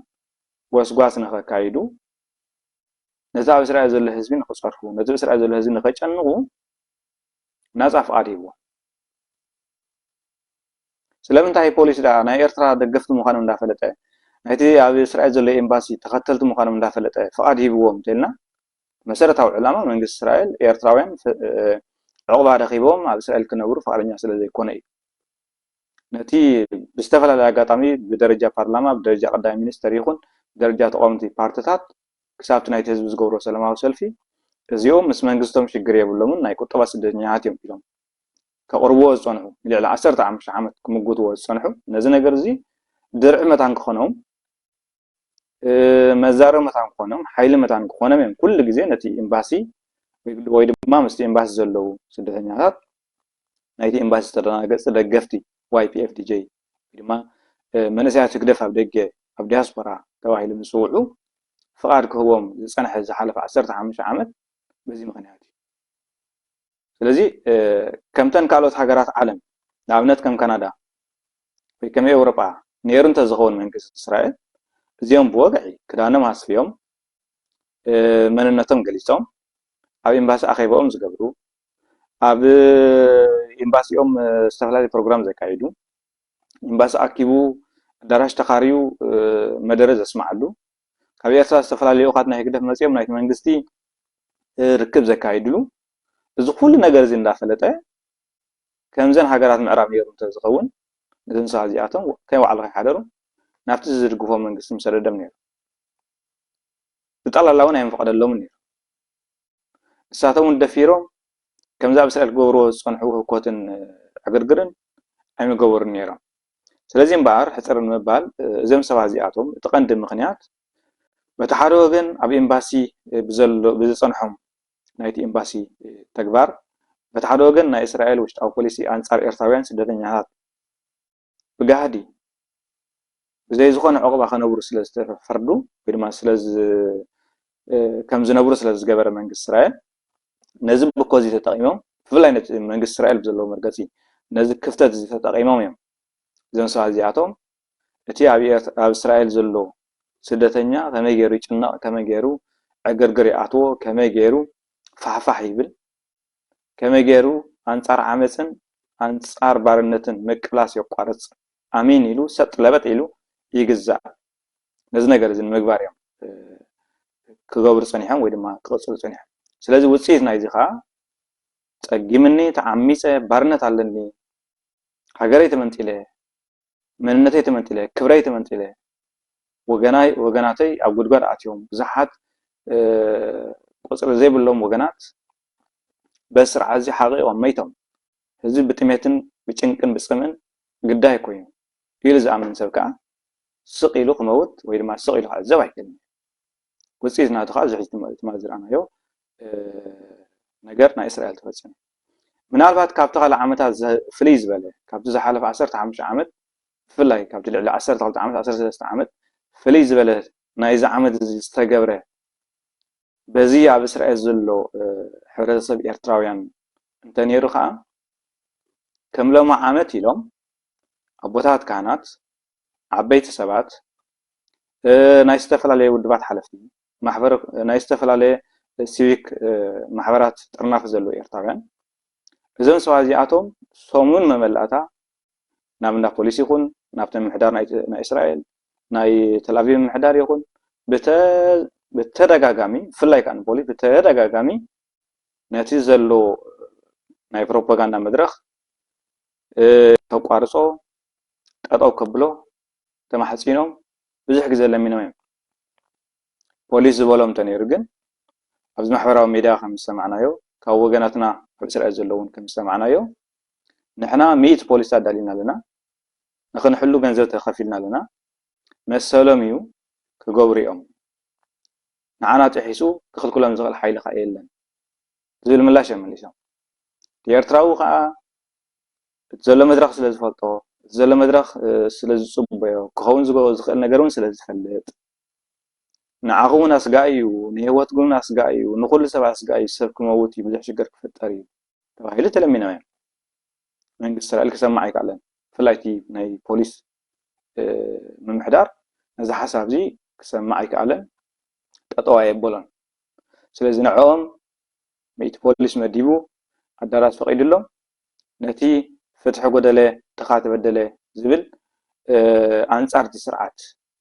ጎስጓስ ንኸካይዱ ነዚ ኣብ እስራኤል ዘሎ ህዝቢ ንኽፀርፉ ነዚ ኣብ እስራኤል ዘሎ ህዝቢ ንኸጨንቑ ናፃ ፍቓድ ሂብዎ ስለምንታይ ፖሊስ ዳ ናይ ኤርትራ ደገፍቲ ምዃኖም እንዳፈለጠ ናይቲ ኣብ እስራኤል ዘሎ ኤምባሲ ተኸተልቲ ምዃኖም እንዳፈለጠ ፍቓድ ሂብዎም እንተኢልና መሰረታዊ ዕላማ መንግስቲ እስራኤል ኤርትራውያን ዕቑባ ረኺቦም ኣብ እስራኤል ክነብሩ ፈቃደኛ ስለ ዘይኮነ እዩ ነቲ ብዝተፈላለየ ኣጋጣሚ ብደረጃ ፓርላማ ብደረጃ ቀዳማይ ሚኒስተር ይኹን ብደረጃ ተቃወምቲ ፓርቲታት ክሳብቲ ናይቲ ህዝቢ ዝገብሮ ሰላማዊ ሰልፊ እዚኦም ምስ መንግስቶም ሽግር የብሎምን ናይ ቁጠባ ስደተኛታት እዮም ኢሎም ከቕርብዎ ዝፀንሑ ልዕሊ 15 ዓመት ክምግትዎ ዝፀንሑ ነዚ ነገር እዚ ድርዒ መታን ክኾኖም መዛረብ መታን ክኾኖም ሓይሊ መታን ክኾኖም እዮም ኩሉ ግዜ ነቲ ኤምባሲ ወይ ድማ ምስቲ ኤምባሲ ዘለው ስደተኛታት ናይቲ ኤምባሲ ዝተደናገፀ ደገፍቲ YPFDJ ወይ ድማ መንእሰያት ትግደፍ ኣብ ደገ ኣብ ዲያስፖራ ተባሂሎም ዝፅውዑ ፍቓድ ክህቦም ዝፀንሐ ዝሓለፈ 15 ዓመት በዚ ምክንያት እዩ ስለዚ ከምተን ካልኦት ሃገራት ዓለም ንኣብነት ከም ካናዳ ወይ ከም ኤውሮጳ ነይሩ እንተዝኸውን መንግስቲ እስራኤል እዚኦም ብወግዒ ክዳኖም ሃስፊዮም መንነቶም ገሊፆም ኣብ ኤምባሲ ኣኼባኦም ዝገብሩ ኣብ ኤምባሲኦም ዝተፈላለዩ ፕሮግራም ዘካይዱ ኤምባሲ ኣኪቡ ኣዳራሽ ተኻርዩ መደረ ዘስማዓሉ ካብ ኤርትራ ዝተፈላለዩ ልኡኻት ናይ ህግደፍ መፅኦም ናይቲ መንግስቲ ርክብ ዘካይድሉ እዚ ኩሉ ነገር እዚ እንዳፈለጠ ከምዘን ሃገራት ምዕራብ ነይሩ እንተዝኸውን ነዘን ሰባት እዚኣቶም ከይ ባዕሉ ከይሓደሩ ናብቲ ዝድግፎም መንግስቲ ምሰደዶም ነይሩ ብጠቕላላ እውን ኣይንፈቐደሎምን ነይሩ ንሳቶም ደፊሮም ከምዛ ኣብ እስራኤል ክገብርዎ ዝፀንሑ ህውከትን ዕግርግርን ኣይምገበሩን ነይሮም ስለዚ እምበኣር ሕፅር ንምባል እዞም ሰባት እዚኣቶም እቲ ቀንዲ ምክንያት በቲ ሓደ ወገን ኣብ ኤምባሲ ብዝፀንሖም ናይቲ ኤምባሲ ተግባር በቲ ሓደ ወገን ናይ እስራኤል ውሽጣዊ ፖሊሲ ኣንጻር ኤርትራውያን ስደተኛታት ብጋህዲ ብዘይ ዝኾነ ዕቑባ ከነብሩ ስለ ዝተፈርዱ ወይ ድማ ከም ዝነብሩ ስለ ዝገበረ መንግስቲ እስራኤል ነዚ ብኮዚ ተጠቂሞም ብፍላይ ነቲ መንግስቲ እስራኤል ብዘለዎ መርገፂ ነዚ ክፍተት እዚ ተጠቂሞም እዮም እዞም ሰባት እዚኣቶም እቲ ኣብ እስራኤል ዘሎ ስደተኛ ከመይ ገይሩ ይጭነቕ ከመይ ገይሩ ዕግርግር ይኣትዎ ከመይ ገይሩ ፋሕፋሕ ይብል ከመይ ገይሩ ኣንጻር ዓመፅን ኣንጻር ባርነትን ምቅላስ የቋርፅ ኣሚን ኢሉ ሰጥ ለበጥ ኢሉ ይግዛእ ነዚ ነገር እዚ ንምግባር እዮም ክገብሩ ፀኒሖም ወይ ድማ ክቕፅሉ ፀኒሖም ስለዚ ውፅኢት ናይዚ ከዓ ፀጊምኒ ተዓሚፀ ባርነት ኣለኒ ሃገረይ ተመንጢለ መንነተይ ተመንጢለ ክብረይ ተመንጢለ ወገናተይ ኣብ ጉድጓድ ኣትዮም ብዙሓት ቁፅሪ ዘይብሎም ወገናት በስርዓ እዚ ሓቂቖም መይቶም ህዝቢ ብጥሜትን ብጭንቅን ብፅምእን ግዳይ ኮይኑ ኢሉ ዝኣምን ሰብ ከዓ ስቕ ኢሉ ክመውት ወይ ድማ ስቕ ኢሉ ክዕዘብ ኣይክእልን ውፅኢት ናቱ ከዓ ዝሕጂ ትማል ዝረኣናዮ ነገር ናይ እስራኤል ተፈፂሙ ምናልባት ካብቲ ካልእ ዓመታት ፍልይ ዝበለ ካብቲ ዝሓለፈ 15 ዓመት ብፍላይ ካብቲ ልዕሊ 12 ዓመት 13 ዓመት ፍልይ ዝበለ ናይዚ ዓመት እዚ ዝተገብረ በዚ ኣብ እስራኤል ዘሎ ሕብረተሰብ ኤርትራውያን እንተነይሩ ከዓ ከም ሎማ ዓመት ኢሎም ኣቦታት ካህናት ዓበይቲ ሰባት ናይ ዝተፈላለየ ውድባት ሓለፍቲ ማሕበር ናይ ዝተፈላለየ ሲቪክ ማሕበራት ጥርናፍ ዘሎ ኤርትራውያን እዞም ሰባት እዚኣቶም ሰሙን መመላእታ ናብ እንዳ ፖሊስ ይኹን ናብቲ ምምሕዳር ናይ እስራኤል ናይ ተልኣቪቭ ምምሕዳር ይኹን ብተደጋጋሚ ብፍላይ ከዓ ንፖሊስ ብተደጋጋሚ ነቲ ዘሎ ናይ ፕሮፓጋንዳ መድረኽ ተቋርፆ ጠጠው ከብሎ ተማሕፂኖም ብዙሕ ግዜ ለሚኖም እዮም ፖሊስ ዝበሎም እንተነይሩ ግን ኣብዚ ማሕበራዊ ሚድያ ከም ዝሰማዕናዮ ካብ ወገናትና ኣብ እስራኤል ዘለውን ከም ዝሰማዕናዮ ንሕና 100 ፖሊስ ኣዳሊና ኣለና ንኽንሕሉ ገንዘብ ተኸፊልና ኣለና መሰሎም እዩ ክገብሩ እዮም ንዓና ጥሒሱ ክኽልክሎም ዝኽእል ሓይሊ ከዓ የለን ዝብል ምላሽ መሊሶም ኤርትራዊ ከዓ ዘሎ መድረኽ ስለ ዝፈልጦ ዘሎ መድረኽ ስለዚ ጽበዮ ክኸውን ዝኽእል ነገርን ስለ ዝፈልጥ ንዓኹም ኣስጋእ እዩ ንህይወትኩም ኣስጋእ እዩ ንኹሉ ሰብ ኣስጋእ እዩ ሰብ ክመውት እዩ ብዙሕ ሽግር ክፍጠር እዩ ተባሂሉ ተለሚኖም እዮም መንግስቲ እስራኤል ክሰማዕ ኣይከኣለን ብፍላይ እቲ ናይ ፖሊስ ምምሕዳር ነዚ ሓሳብ እዚ ክሰማዕ ኣይከኣለን ጠጠው ኣየበሎን ስለዚ ንዕኦም ሚእቲ ፖሊስ መዲቡ ኣዳራሽ ፈቒድሎም ነቲ ፍትሒ ጎደለ ድኻ ተበደለ ዝብል ኣንጻር እቲ ስርዓት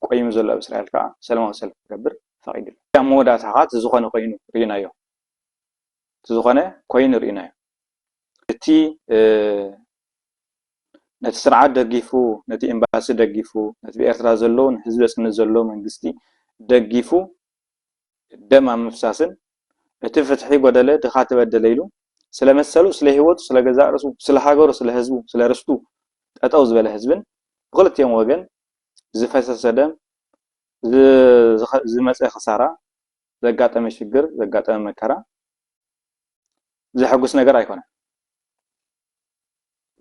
ቆይሙ ዘሎ ኣብ እስራኤል ከዓ ሰላማዊ ሰልፊ ክገብር ፈቒድሉ ኣብ መወዳእታ ከዓ እቲ ዝኾነ ኮይኑ ርኢናዮ እቲ ዝኾነ ኮይኑ ርኢናዮ እቲ ነቲ ስርዓት ደጊፉ ነቲ ኤምባሲ ደጊፉ ነቲ ብኤርትራ ዘሎ ንህዝቢ ፅንት ዘሎ መንግስቲ ደጊፉ ደም ኣብ ምፍሳስን እቲ ፍትሒ ጎደለ ድኻ ተበደለ ኢሉ ስለመሰሉ ስለ ህይወቱ ስለ ገዛ ርእሱ ስለ ሃገሩ ስለ ህዝቡ ስለ ርስቱ ጠጠው ዝበለ ህዝብን ብክልቲኦም ወገን ዝፈሰሰ ደም ዝመፀ ክሳራ ዘጋጠመ ሽግር ዘጋጠመ መከራ ዝሕጉስ ነገር ኣይኮነን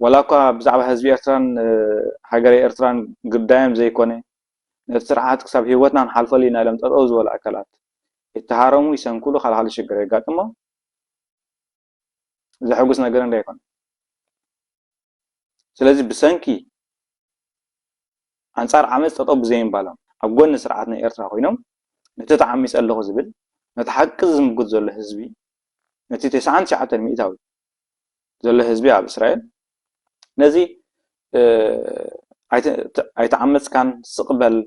ወላኳ ብዛዕባ ህዝቢ ኤርትራን ሃገር ኤርትራን ግዳዮም ዘይኮነ ነቲ ስርዓት ክሳብ ህይወትና ንሓልፈሉ ኢና ኢሎም ጠጠው ዝበሉ ኣካላት የተሃረሙ ይሰንኩሉ ካልካሊ ሽግር የጋጥሞም ዝሕጉስ ነገር እንዳይኮነ ስለዚ ብሰንኪ ኣንጻር ዓመፅ ጠጠው ብዘይምባሎም ኣብ ጎኒ ስርዓት ናይ ኤርትራ ኮይኖም ነቲ ተዓሚፀ ኣለኹ ዝብል ነቲ ሓቂ ዝምጉት ዘሎ ህዝቢ ነቲ 99 ሚእታዊ ዘሎ ህዝቢ ኣብ እስራኤል ነዚ ኣይተዓመፅካን ስቕበል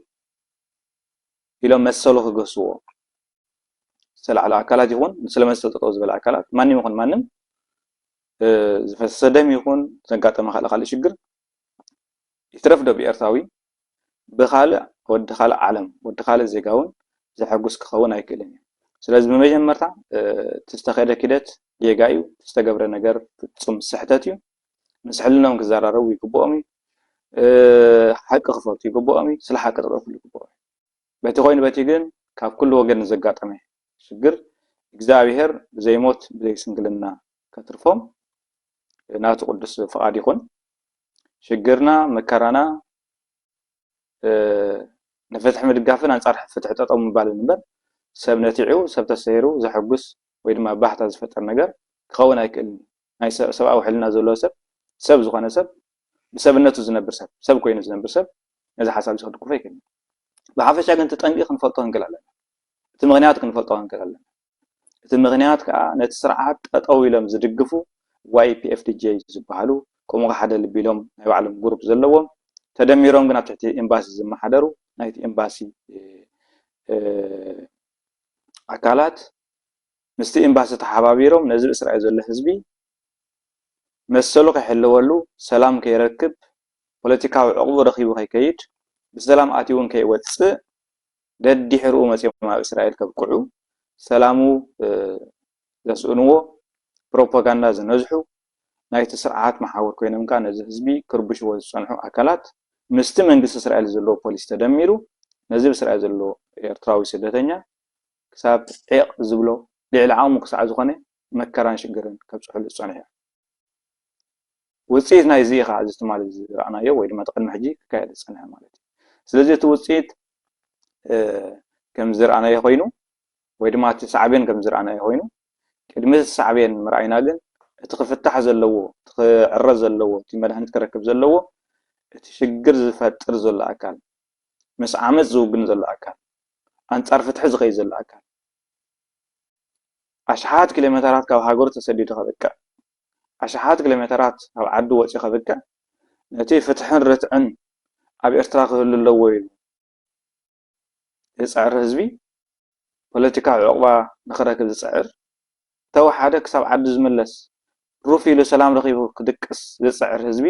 ኢሎም መሰሉ ክገስዎ ዝተላዕለ ኣካላት ይኹን ስለመሰል ጠጠው ዝበለ ኣካላት ማንም ይኹን ማንም ዝፈሰሰ ደም ይኹን ዘጋጠመ ካልእ ሽግር ይትረፍ ዶ ብኤርትራዊ ብኻልእ ወዲ ካልእ ዓለም ወዲ ካልእ ዜጋ እውን ዘሐጉስ ክኸውን ኣይክእልን እዩ ስለዚ ብመጀመርታ ዝተኸደ ኪደት ጌጋ እዩ ዝተገብረ ነገር ፍጹም ስሕተት እዩ ምስ ሕልናኦም ክዘራረቡ ይግብኦም እዩ ሓቂ ክፈልጡ ይግብኦም እዩ ስለ ሓቂ ጠጠው ክብሉ ይግብኦም እዩ በቲ ኮይኑ በቲ ግን ካብ ኩሉ ወገን ዘጋጠመ ሽግር እግዚኣብሔር ብዘይሞት ብዘይስንግልና ከትርፎም ናቱ ቅዱስ ፍቃድ ይኹን ሽግርና መከራና ንፍትሒ ምድጋፍን ኣንጻር ፍትሒ ጠጠው ምባልን እምበር ሰብ ነቲዑ ሰብ ተሰይሩ ዘሐጉስ ወይ ድማ ባህታ ዝፈጠር ነገር ክኸውን ኣይክእልን ናይ ሰብኣዊ ሕልና ዘለዎ ሰብ ሰብ ዝኾነ ሰብ ብሰብነቱ ዝነብር ሰብ ኮይኑ ዝነብር ሰብ ነዚ ሓሳብ ዝክድግፎ ኣይክእልን ብሓፈሻ ግን ተጠንቂ ክንፈልጦ ክንክእል ኣለና እቲ ምክንያት ክንፈልጦ ክንክእል ኣለና እቲ ምክንያት ከዓ ነቲ ስርዓት ጠጠው ኢሎም ዝድግፉ YPFDJ ዝበሃሉ ከምኡ ሓደ ልቢ ኢሎም ናይ ባዕሎም ግሩፕ ዘለዎም ተደሚሮም ግን ኣብ ትሕቲ ኤምባሲ ዝመሓደሩ ናይቲ ኤምባሲ ኣካላት ምስቲ ኤምባሲ ተሓባቢሮም ነዚ እስራኤል ዘሎ ህዝቢ መሰሉ ከይሕልወሉ ሰላም ከይረክብ ፖለቲካዊ ዕቕቡ ረኺቡ ከይከይድ ብሰላም ኣትዩን ከይወፅእ ደዲሕሩ መፅኦም ኣብ እስራኤል ከብቅዑ ሰላሙ ዘስእንዎ ፕሮፓጋንዳ ዝነዝሑ ናይቲ ስርዓት መሓወር ኮይኖም ከዓ ነዚ ህዝቢ ክርብሽዎ ዝፀንሑ ኣካላት ምስቲ መንግስቲ እስራኤል ዘለዎ ፖሊስ ተደሚሩ ነዚ እስራኤል ዘሎ ኤርትራዊ ስደተኛ ክሳብ ዒቕ ዝብሎ ልዕሊ ዓቕሙ ክሳዕ ዝኾነ መከራን ሽግርን ከብፅሕሉ ዝፀንሑ እዮም ውፅኢት ናይዚ ከዓ እዚ ትማሊ ዝረኣናዮ ወይ ድማ ተቅድሚ ሕጂ ክካየድ ዝፀንሐ ማለት እዩ ስለዚ እቲ ውፅኢት ከም ዝረኣናዮ ኮይኑ ወይ ድማ እቲ ሳዕቤን ከም ዝረኣናዮ ኮይኑ ቅድሚ ሳዕቤን ምርኣይና ግን እቲ ክፍታሕ ዘለዎ እቲ ክዕረዝ ዘለዎ እቲ መድሃኒት ክረክብ ዘለዎ እቲ ሽግር ዝፈጥር ዘሎ ኣካል ምስ ዓመፅ ዝውግን ዘሎ ኣካል ኣንጻር ፍትሒ ዝኸይድ ዘሎ ኣካል ኣሽሓት ኪሎሜተራት ካብ ሃገሩ ተሰዲዱ ከበቅዕ ኣሽሓት ኪሎሜተራት ኣብ ዓዱ ወፂኡ ከበቅዕ ነቲ ፍትሕን ርትዕን ኣብ ኤርትራ ክህሉ ኣለዎ ኢሉ ዝፅዕር ህዝቢ ፖለቲካዊ ዕቑባ ንክረክብ ዝፅዕር ተወሓደ ክሳብ ዓዱ ዝምለስ ሩፍ ኢሉ ሰላም ረኺቡ ክድቅስ ዝፅዕር ህዝቢ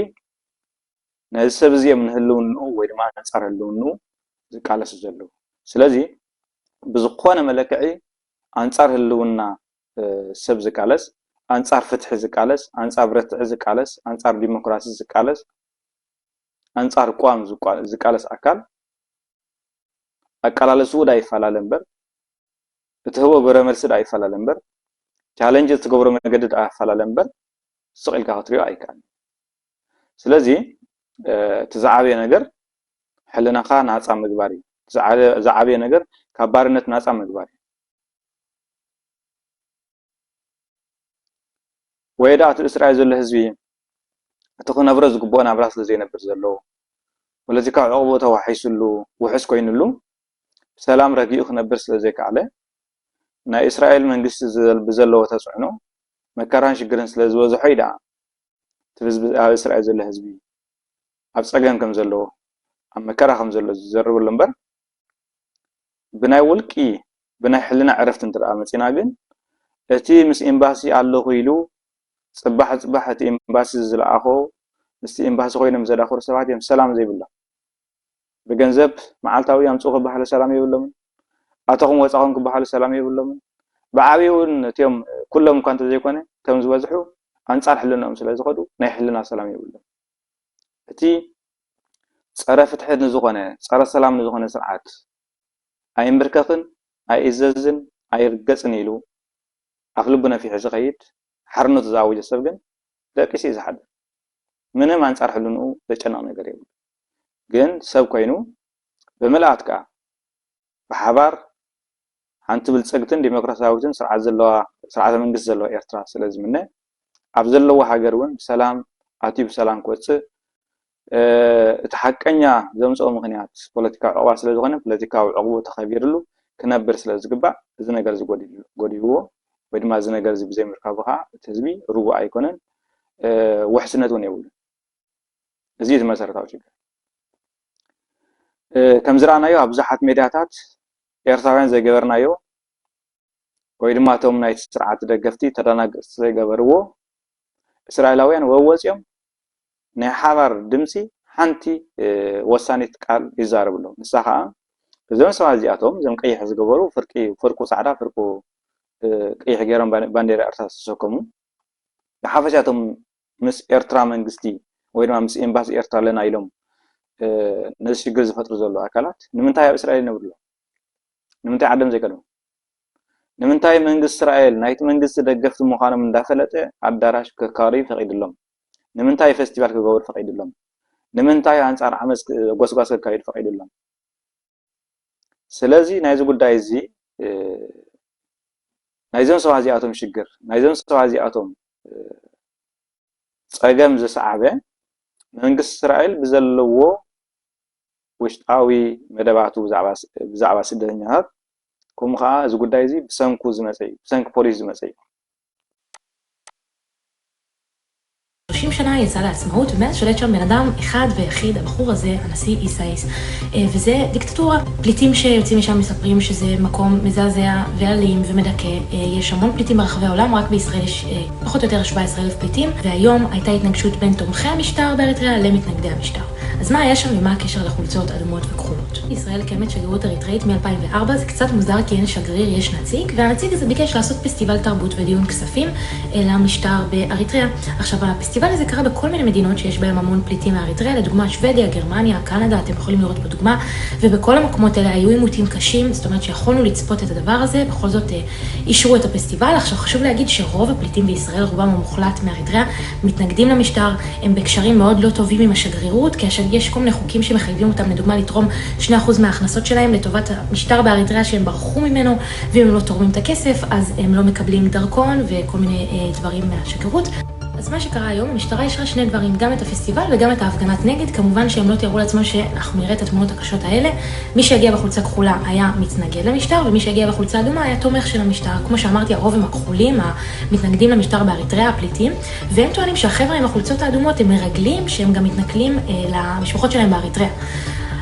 ነዚ ሰብ እዚኦም ንህልውንኡ ወይ ድማ ኣንጻር ህልውንኡ ዝቃለሱ ዘለዉ ስለዚ ብዝኾነ መለክዒ ኣንጻር ህልውና ሰብ ዝቃለስ ኣንጻር ፍትሒ ዝቃለስ ኣንጻር ርትዕ ዝቃለስ ኣንጻር ዲሞክራሲ ዝቃለስ ኣንጻር ቋም ዝቃለስ ኣካል ኣቃላለስኡ ዳ ይፈላለ እምበር እቲ ህቦ ግብረ መልሲ ዳ ይፈላለ እምበር ቻሌንጅ ትገብሮ መንገዲ ዳ ይፈላለ እምበር ስቕ ኢልካ ክትሪኦ ኣይከኣልን ስለዚ تزعبي نجر حلنا خا ناصع مغباري زعبي نجر كبارነት ناصع مغباري ويدات اسرائيل زله حزبي تكون ابرز غبون ابراس لزي نبر زلو ولذي كا عقبو توحيسلو وحس كوينلو سلام رقيق نبر سلازي كعله نا اسرائيل منغست بزلو تصعنو مكران شغرن سلازو حيدا تبز اسرائيل زله حزبي اب صقم كم زلو اب مكرا كم زلو زرب لمبر بناي ولقي بناي حلنا عرفت انت امصينا ግን እቲ ምስ ኤምባሲ ኣሎ ኮይሉ ጽባሕ እቲ ኤምባሲ ዝለኣኾ ምስቲ ኤምባሲ ኮይኖም ዘዳኽሩ ሰባት እዮም ሰላም ዘይብላ ብገንዘብ መዓልታዊ ኣምጽኡ ክበሃሉ ሰላም ይብሎም ኣተኹም ወጻኹም ክበሃሉ ሰላም ይብሎም ብዓቢውን እቲዮም ኩሎም እኳ እንተ ዘይኮነ ከም ዝበዝሑ ኣንጻር ሕልናኦም ስለ ዝኸዱ ናይ ሕልና ሰላም ይብሎም እቲ ጸረ ፍትሕን ዝኾነ ጸረ ሰላም ዝኾነ ስርዓት ኣይምብርከኽን ኣይእዘዝን ኣይርገጽን ኢሉ ኣፍልቡና في حزق خيد حرنو تزاوج السبقن دقيسي زحد منم انصار حلنو بچنا ነገር ይብል ግን ሰብ ኮይኑ በመላእትካ በሐባር አንተ ብልጽግትን ዲሞክራሲያዊትን ስርዓት ዘለዋ ስርዓተ መንግስት ዘለዋ ኤርትራ ስለዚህ ምነ ኣብ ዘለዋ ሃገር ወን ሰላም ኣቲብ ሰላም ኮጽ እቲ ሐቀኛ ዘምጾ ምክንያት ፖለቲካዊ ዕቅባ ስለዝኾነ ፖለቲካዊ ዕቅቡ ተኸቢርሉ ክነብር ስለዝግባእ እዚ ነገር ዝጎዲዎ ወድማ እዚ ነገር እዚ ብዘይ ምርካብኻ ህዝቢ ሩቡ ኣይኮነን ወሕስነት ውን ይብሉ እዚ መሰረታዊ ችግር ከም ዝራናዮ ኣብ ብዙሓት ሜዳታት ኤርትራውያን ዘይገበርናዮ ወይ ድማ ቶም ናይ ስርዓት ደገፍቲ ተደናገጽ ዘይገበርዎ እስራኤላውያን ወወጽዮም ናይ ሓባር ድምጺ ሓንቲ ወሳኒት ቃል ይዛረብሉ ንሳኻ እዞም ሰባት እዚኣቶም ዘም ቀይሕ ዝገበሩ ፍርቁ ጻዕዳ ፍርቁ ቀይሕ ገይሮም ባንዴራ ኤርትራ ተሰከሙ ብሓፈሻቶም ምስ ኤርትራ መንግስቲ ወይ ድማ ምስ ኤምባሲ ኤርትራ ለና ኢሎም ነዚ ሽግር ዝፈጥሩ ዘሎ ኣካላት ንምንታይ ኣብ እስራኤል ነብርሎ ንምንታይ ዓለም ዘይቀድሙ ንምንታይ መንግስት እስራኤል ናይቲ መንግስቲ ደገፍቲ ምዃኖም እንዳፈለጠ ኣዳራሽ ከካሪ ፈቂድሎም ንምንታይ ፌስቲቫል ክገብሩ ፈቂድሎም ንምንታይ አንጻር ዓመስ ጎስጓስ ከካይድ ፈቂድሎም ስለዚ ናይዚ ጉዳይ እዚ ናይዞም ሰባት እዚኣቶም ሽግር ናይዞም ሰባት እዚኣቶም ጸገም ዘሰዓበ መንግስት እስራኤል ብዘለዎ ውሽጣዊ መደባቱ ብዛዕባ ስደተኛታት ከምኡ ከዓ እዚ ጉዳይ እዚ ብሰንኩ ዝመጽእ ብሰንኩ ፖሊስ ዝመጽእ 30 שנה יצא לעצמאות, ומאז שולט שם בן אדם אחד ויחיד, הבחור הזה, הנשיא איסאיס, וזה דיקטטורה. פליטים שיוצאים משם מספרים שזה מקום מזעזע ואלים ומדכא. יש המון פליטים ברחבי העולם, רק בישראל יש פחות או יותר 17,000 פליטים, והיום הייתה התנגשות בין תומכי המשטר באריתריאה למתנגדי המשטר. אז מה היה שם ומה הקשר לחולצות אדומות וכחולות? ישראל קיימת שגרירות אריתראית מ-2004, זה קצת מוזר כי אין שגריר, יש נציג, והנציג הזה ביקש לעשות פסטיבל תרבות ודיון כספים למשטר באריתריאה. עכשיו, הפסטיבל הזה קרה בכל מיני מדינות שיש בהם המון פליטים מאריתריאה, לדוגמה שוודיה, גרמניה, קנדה, אתם יכולים לראות פה דוגמה, ובכל המקומות האלה היו עימותים קשים, זאת אומרת שיכולנו לצפות את הדבר הזה, בכל זאת אישרו את הפסטיבל. עכשיו חשוב להגיד שרוב הפליטים בישראל, רובם המוחלט מאריתריאה, מתנגדים למשטר, הם בקשרים מאוד לא טובים עם השגרירות, כאשר יש כל מיני חוקים שמחייבים אותם, לדוגמה לתרום 2% מההכנסות שלהם לטובת המשטר באריתריאה שהם ברחו ממנו, ואם הם לא תורמים את הכסף, אז הם לא מקבלים דרכון וכל מיני דברים מהשגרירות. אז מה שקרה היום, המשטרה אישרה שני דברים, גם את הפסטיבל וגם את ההפגנת נגד, כמובן שהם לא תיארו לעצמם שאנחנו נראה את התמונות הקשות האלה. מי שהגיע בחולצה כחולה היה מתנגד למשטר, ומי שהגיע בחולצה אדומה היה תומך של המשטר. כמו שאמרתי, הרוב הם הכחולים, המתנגדים למשטר באריתריאה, הפליטים, והם טוענים שהחבר'ה עם החולצות האדומות הם מרגלים שהם גם מתנכלים למשפחות שלהם באריתריאה.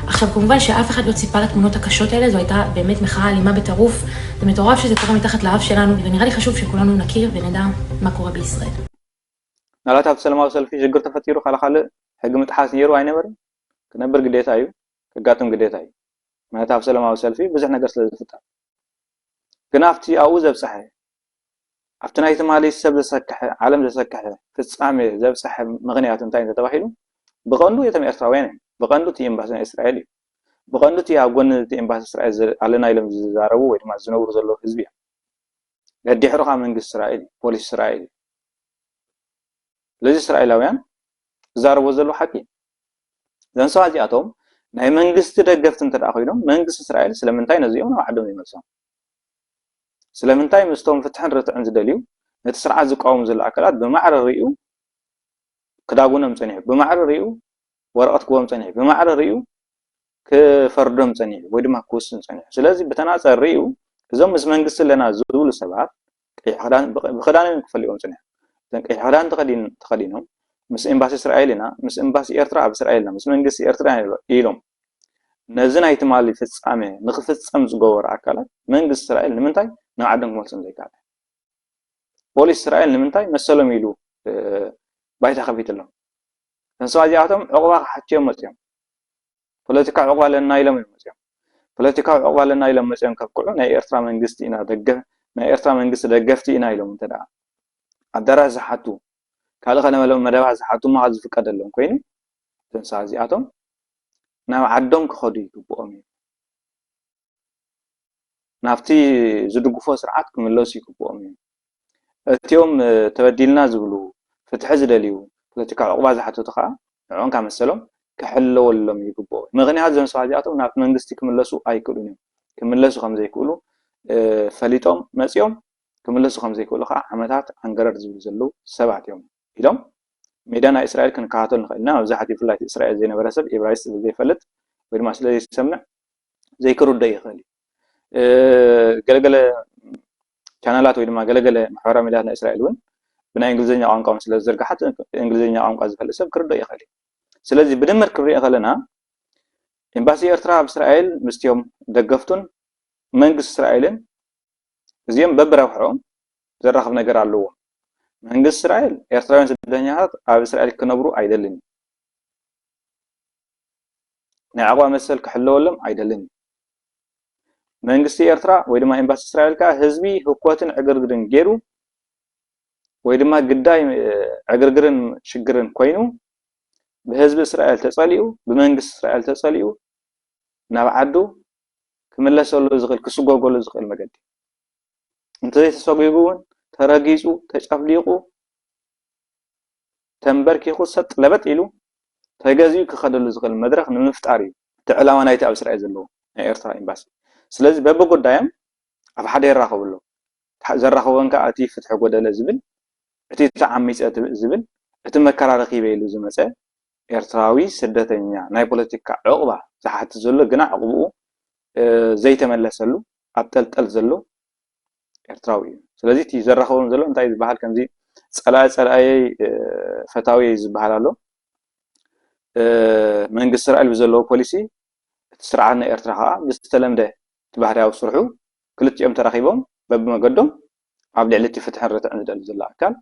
עכשיו כמובן שאף אחד לא ציפה לתמונות הקשות האלה, זו הייתה באמת מחאה אלימה בטירוף, זה מטורף שזה קורה מתחת לאף שלנו, ונראה לי חשוב שכולנו נכיר ונדע מה קורה בישראל. ናላት ኣብ ሰላማዊ ሰልፊ ሽግር ተፈጢሩ ካልእ ሕጊ ምጥሓስ ነይሩ ኣይነበረን ክነብር ግዴታ እዩ ክጋጥም ግዴታ እዩ ማለት ኣብ ሰላማዊ ሰልፊ ብዙሕ ነገር ስለ ዝፍጠር ግን ኣብቲ ኣብኡ ዘብፅሐ ኣብቲ ናይቲ ማለት ሰብ ዘሰክሐ ዓለም ዘሰክሐ ፍጻሜ ዘብፅሐ ምክንያት እንታይ ተባሂሉ ብቐንዱ የቶም ኤርትራውያን ብቐንዱ እቲ ኤምባሲ እስራኤል እዩ ብቐንዱ እቲ ኣብ ጎኒ እቲ ኤምባሲ እስራኤል ኣለና ኢሎም ዝዛረቡ ወይ ድማ ዝነብሩ ዘለዉ ህዝቢ እዮም ገዲሕሩኻ መንግስቲ እስራኤል ፖሊስ እስራኤል ለዚ እስራኤላውያን ዛረቦ ዘሎ ሓቂ زنسوا أزياتهم ناي منجست دقفت انت أخوينهم منجست إسرائيل سلمنتاي نزيهم وعدهم يملسهم سلمنتاي مستوم فتحن رتعن زدليو نتسرع زقاوم زل أكلات بمعر الرئيو كدابونا مصنيع بمعر الرئيو ورقت قوام مصنيع بمعر الرئيو كفردم مصنيع ودما كوس مصنيع سلازي بتناصر الرئيو إذا مس منجست لنا زول سبعات بخدان كفليهم مصنيع كي حدان تقدينهم مس إمباسي إسرائيلنا مس إمباسي إيرترا بإسرائيلنا مس منجست إيرترا إيلهم نزنا يتمالي في السامة نخفت سامز جوار أكلات منجست إسرائيل نمنتاي نعدم ملسم زي كذا بوليس إسرائيل نمنتاي مسلم يلو بايت خفيت لهم نسوا جاتهم عقبة حتى مسيم بوليتيكا عقبة لنا يلم مسيم بوليتيكا عقبة لنا يلم مسيم كقولنا نا إيرترا منجستينا دقة نا إيرترا منجست دقفتينا يلم تدا الدراسة حتو قال خنا ملهم مدرسة حتو ما عز فكر لهم كوين تنسوا جاتهم نا عدهم كخدي كبومي نافتي زدقوا فوس رعاتكم اللوسي كبومي اليوم تبديلنا زبلو فتح زدليو بوليتيكا عقبة حتو تخا عون كام السلام كحلو ولا يقبوا مغني هذا زنسواجاتهم ناف منجستي كملسوا أي كلونهم كملسوا خمسة يقولوا فليتهم مسيوم كملسوا خمسة يقولوا خا عمتات عنقرر زبلو 7 يوم إلهم ميدان إسرائيل كان كاتل نخلنا وزحتي في الله إسرائيل زي نبرسب إبرايس زي فلت ويرما سلا يسمع زي كرود ده يخلي قلقلة كانالات ويرما قلقلة محورة ميدان إسرائيل وين بنا إنجليزية عنقا مثل الزرقة حتى إنجليزية عنقا زي فلسب كرود ده يخلي سلازي بدمر كرود يخلنا إمباسي إرترا بإسرائيل مستيوم دقفتون منجس إسرائيلين زيهم ببروحهم زرخ بنقر علوه منجس إسرائيل إرتراوين سدنيات أو إسرائيل كنبرو عيدلين نعقوا مثل كحلو لهم عيدلين منجستي إرترا ويدما إمباسي إسرائيل كا هزبي حكواتن عقرقرن جيرو ويدما قداي عقرقرن شقرن كوينو بهزب إسرائيل تصاليو بمنجس إسرائيل تصاليو نابعدو كملا سولو زغل كسوغوغولو زغل مقدي انت زي تسوغيبون تراجيسو تشافليقو تنبركيخو سط لبت إلو تجازيو كخدلو زغل مدرخ نمفتاري تعلاما نايت أو إسرائيل زلو إيرترا إمباسي سلازي بابقو دايم أف حدا يراخو بلو زراخو وانكا أتي فتح قودة زبل أتي تعميس زبل أتي مكارا رخيبه إلو زمسا إيرتراوي سدتنيا ناي بوليتيكا عقبة زحات زلو قناع عقبو زي تملسلو أبتلتل زلو إيرتراوي سلازي تي زراخو زلو انتاي زبحال كنزي سألاي فتاوي زبحالالو منجس إسرائيل بزلو بوليسي تسرعنا إيرتراها بستلم ده تبهرها وصرحو كلت يوم تراخيبهم باب ما قدم عبد علتي فتح الرتع عند الزلا كان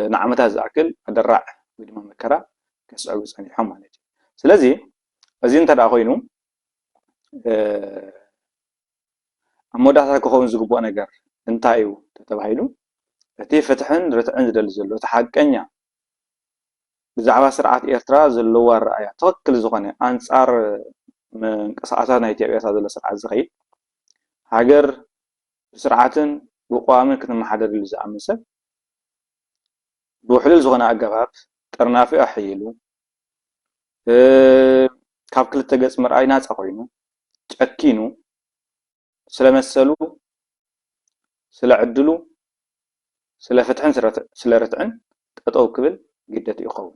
نعمتها زاكل الدراع بدون مكرا كسعود ثاني حمالتي سلازي ازين تدا خوينو اموداتا كخون زغبو ነገር እንታዩ ተተባሂሉ እቲ فتحን رتعን ዝደል ዘሎ ተሓቀኛ ብዛዕባ ስርዓት ኤርትራ ዘለዎ ረኣያ ተወክል ዝኾነ አንጻር መንቀሳቀሳት ናይ ኢትዮጵያ ዘሎ ስርዓት ዝኸይድ ሃገር ስርዓትን ብቋምን ክትመሓደር ዝኣምሰል ብውሕሉል ዝኾነ ኣገባብ ጠርናፊ ኣሕይሉ ካብ ክልተ ገጽ ምርኣይ ናጻ ኮይኑ ጨኪኑ ስለመሰሉ ስለዕድሉ ስለፍትሕን ስለርትዕን ጠጠው ክብል ግደት ይኸውን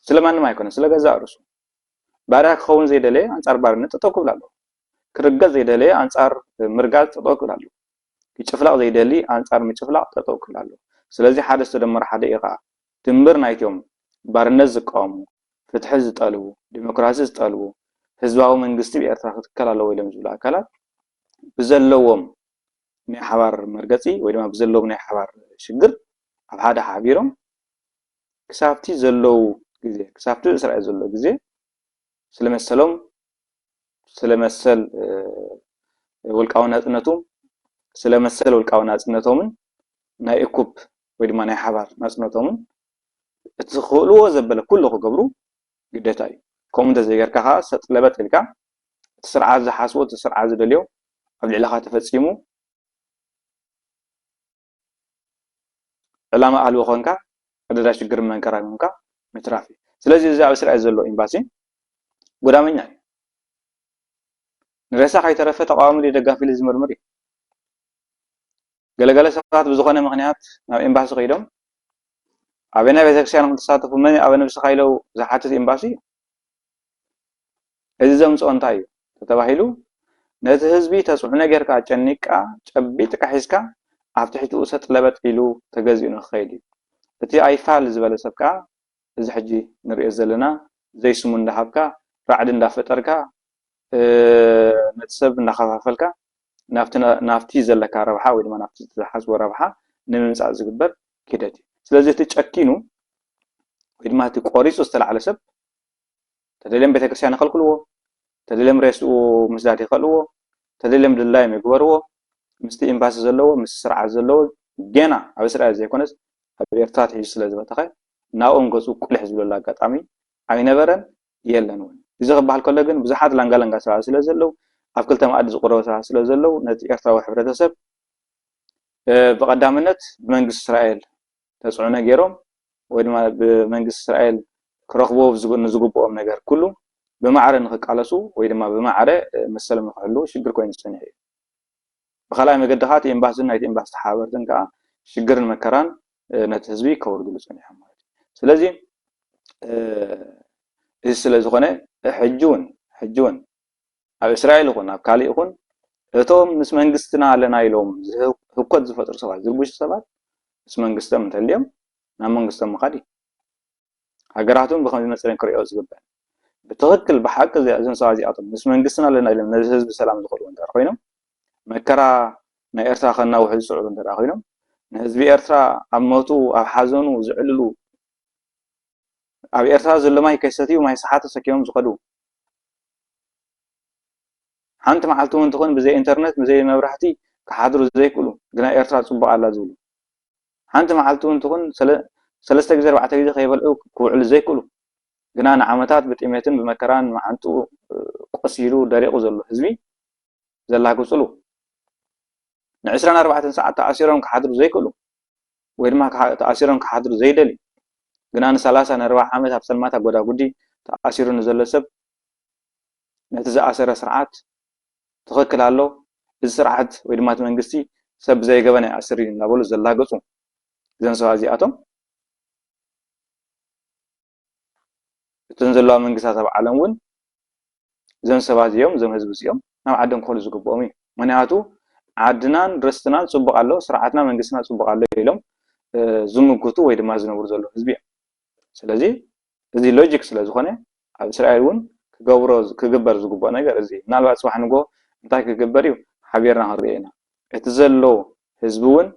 ስለማንም ኣይኮነን ስለገዛ ርእሱ ባሪያ ክኸውን ዘይደለየ አንጻር ባርነት ጠጠው ክብል ኣለዎ ክርገጽ ዘይደለየ አንጻር ምርጋጽ ጠጠው ክብል ኣለዎ ክጭፍላቕ ዘይደሊ አንጻር ምጭፍላቕ ጠጠው ክብል ኣለዎ ስለዚ ሓደ ዝተደመረ ሓደ ኢኻ ድምር ናይቶም ባርነት ዝቃወሙ ፍትሒ ዝጠልቡ ዲሞክራሲ ዝጠልቡ ህዝባዊ መንግስቲ ብኤርትራ ክትከል ኣለዎ ኢሎም ዝብሉ ኣካላት ብዘለዎም ናይ ሓባር መርገጺ ወይ ድማ ብዘለዎም ናይ ሓባር ሽግር ኣብ ሓደ ሓቢሮም ክሳብቲ ዘለው ግዜ ክሳብቲ እስራኤል ዘሎ ግዜ ስለመሰሎም ስለመሰል ወልቃዊ ናጽነቶም ስለመሰል ወልቃዊ ናጽነቶምን ናይ እኩብ ወይ ድማ ናይ ሓባር ናጽነቶምን እትኽእልዎ ዘበለ ኩሉ ክገብሩ ግዴታ እዩ ከምኡ እንተዘይገርካ ኸ ሰጥለበት ኢልካ እቲ ስርዓት ዝሓስቦ እቲ ስርዓት ዝደልዮ ኣብ ልዕሊኻ ተፈጺሙ ዕላማ ኣልቦ ኮንካ ቀደዳ ሽግር መንከራ ኮንካ ምትራፊ ስለዚ እዚ ኣብ እስራኤል ዘሎ ኤምባሲ ጉዳመኛ እዩ ንረሳ ከይተረፈ ተቃዋሚ ደጋፊ ዝምርምር እዩ ገለገለ ሰባት ብዝኾነ ምክንያት ናብ ኤምባሲ ከይዶም ኣበና ቤተክርስትያን ክትሳተፉ መን ኣብ ነብሲ ካይለው ዝሓትት ኤምባሲ እዚ ዘምፅኦ እንታይ እዩ ተባሂሉ ነቲ ህዝቢ ተፅዕኖ ጌርካ ጨኒቃ ጨቢጥካ ሒዝካ ኣብ ትሕቲኡ ሰጥለበጥ ኢሉ ተገዚኡ ንክኸይድ እዩ እቲ ኣይፋል ዝበለ ሰብካ እዚ ሕጂ ንሪኦ ዘለና ዘይስሙ እንዳሃብካ ራዕዲ እንዳፈጠርካ ነቲ ሰብ እንዳኸፋፈልካ ናብቲ ዘለካ ረብሓ ወይ ድማ ናብቲ ዝሓስቦ ረብሓ ንምምፃእ ዝግበር ክደት እዩ ስለዚ እቲ ጨኪኑ ወይ ድማ እቲ ቆሪፁ ዝተላዕለ ሰብ ተደልዮም ቤተክርስትያን ይኸልክልዎ ተደልዮም ሬስኡ ምስዳድ ይኸልዎ ተደልዮም ድላዮም ይግበርዎ ምስቲ ኤምባሲ ዘለዎ ምስ ስርዓት ዘለዎ ገና ኣብ እስራኤል ዘይኮነስ ኣብ ኤርትራ ትሒዙ ስለ ዝበተኸ ናብኦም ገፁ ቁልሕ ዝብለሉ ኣጋጣሚ ኣይነበረን የለን እውን እዚ ክበሃል ከሎ ግን ብዙሓት ላንጋላንጋ ሰባት ስለ ዘለው ኣብ ክልተ ማኣዲ ዝቁረቡ ሰባት ስለ ዘለው ነቲ ኤርትራዊ ሕብረተሰብ ብቐዳምነት ብመንግስቲ እስራኤል ተፅዕኖ ገይሮም ወይ ድማ ብመንግስቲ እስራኤል ክረኽቦ ንዝግብኦም ነገር ኩሉ ብማዕረ ንክቃለሱ ወይ ድማ ብማዕረ መሰሎም ንክሕሉ ሽግር ኮይኑ ዝፀኒሐ እዩ ብኻልኣይ መገድኻት ኤምባሲን ናይቲ ኤምባሲ ተሓበርትን ከዓ ሽግርን መከራን ነቲ ህዝቢ ከወርድሉ ፀኒሖም ማለት እዩ ስለዚ እዚ ስለ ዝኾነ ሕጂ እውን ኣብ እስራኤል ይኹን ኣብ ካሊእ ይኹን እቶም ምስ መንግስትና ኣለና ኢሎም ህኮት ዝፈጥሩ ሰባት ዝርጉሽ ሰባት ምስ መንግስቶም እንተልዮም ናብ መንግስቶም ምኻድ እዩ ሃገራቶም ብከምዚ መፅለን ክሪኦ ዝግባእ ብትክክል ብሓቂ እዞም ሰባት እዚኣቶም ምስ መንግስትና ኣለና ኢሎም ነዚ ህዝቢ ሰላም ዝኽእልዎ እንተደኣ ኮይኖም መከራ ናይ ኤርትራ ከናውሕዙ ዝፅዕሩ እንተደኣ ኮይኖም ንህዝቢ ኤርትራ ኣብ ሞቱ ኣብ ሓዘኑ ዝዕልሉ ኣብ ኤርትራ ዘሎ ማይ ከይሰትዩ ማይ ሰሓት ተሰኪሞም ዝኸዱ ሓንቲ መዓልቲ እውን ትኾን ብዘይ ኢንተርኔት ብዘይ መብራህቲ ክሓድሩ ዘይክእሉ ግና ኤርትራ ፅቡቅ ኣላ ዝብሉ ሓንቲ መዓልቲ እውን ትኾን ሰለስተ ግዜ 4 ግዜ ከይበልዑ ክውዕሉ ዘይክእሉ ግና ንዓመታት ብጥሜትን ብመከራን ማዓንጥኡ ቆሲሉ ደሪቑ ዘሎ ህዝቢ ዘላግፅሉ ን24 ሰዓት ተኣሲሮም ክሓድሩ ዘይክእሉ ወይ ድማ ተኣሲሮም ክሓድሩ ዘይደልዩ ግና ን30 ን40 ዓመት ኣብ ፀልማት ጎዳጉዲ ተኣሲሩ ንዘሎ ሰብ ነቲ ዝኣሰረ ስርዓት ትኽክል ኣሎ እዚ ስርዓት ወይ ድማ እቲ መንግስቲ ሰብ ዘይገበነ ይኣስር እዩ እናበሉ ዘላገፁ እዞም ሰባት እዚኣቶም እተን ዘለዋ መንግስታት ኣብ ዓለም እውን እዞም ሰባት እዚኦም እዞም ህዝቢ እዚኦም ናብ ዓዶም ክኸሉ ዝግብኦም እዩ ምክንያቱ ዓድናን ርስትናን ፅቡቅ ኣሎ ስርዓትና መንግስትና ፅቡቅ ኣሎ ኢሎም ዝምግቱ ወይ ድማ ዝነብሩ ዘሎ ህዝቢ እዮም ስለዚ እዚ ሎጂክ ስለ ዝኾነ ኣብ እስራኤል እውን ክግበር ዝግባእ ነገር እዚ ምናልባት ፅባሕ ንጎ እንታይ ክግበር እዩ ሓቢርና ክንሪኦ ኢና እቲ ዘሎ ህዝቢ እውን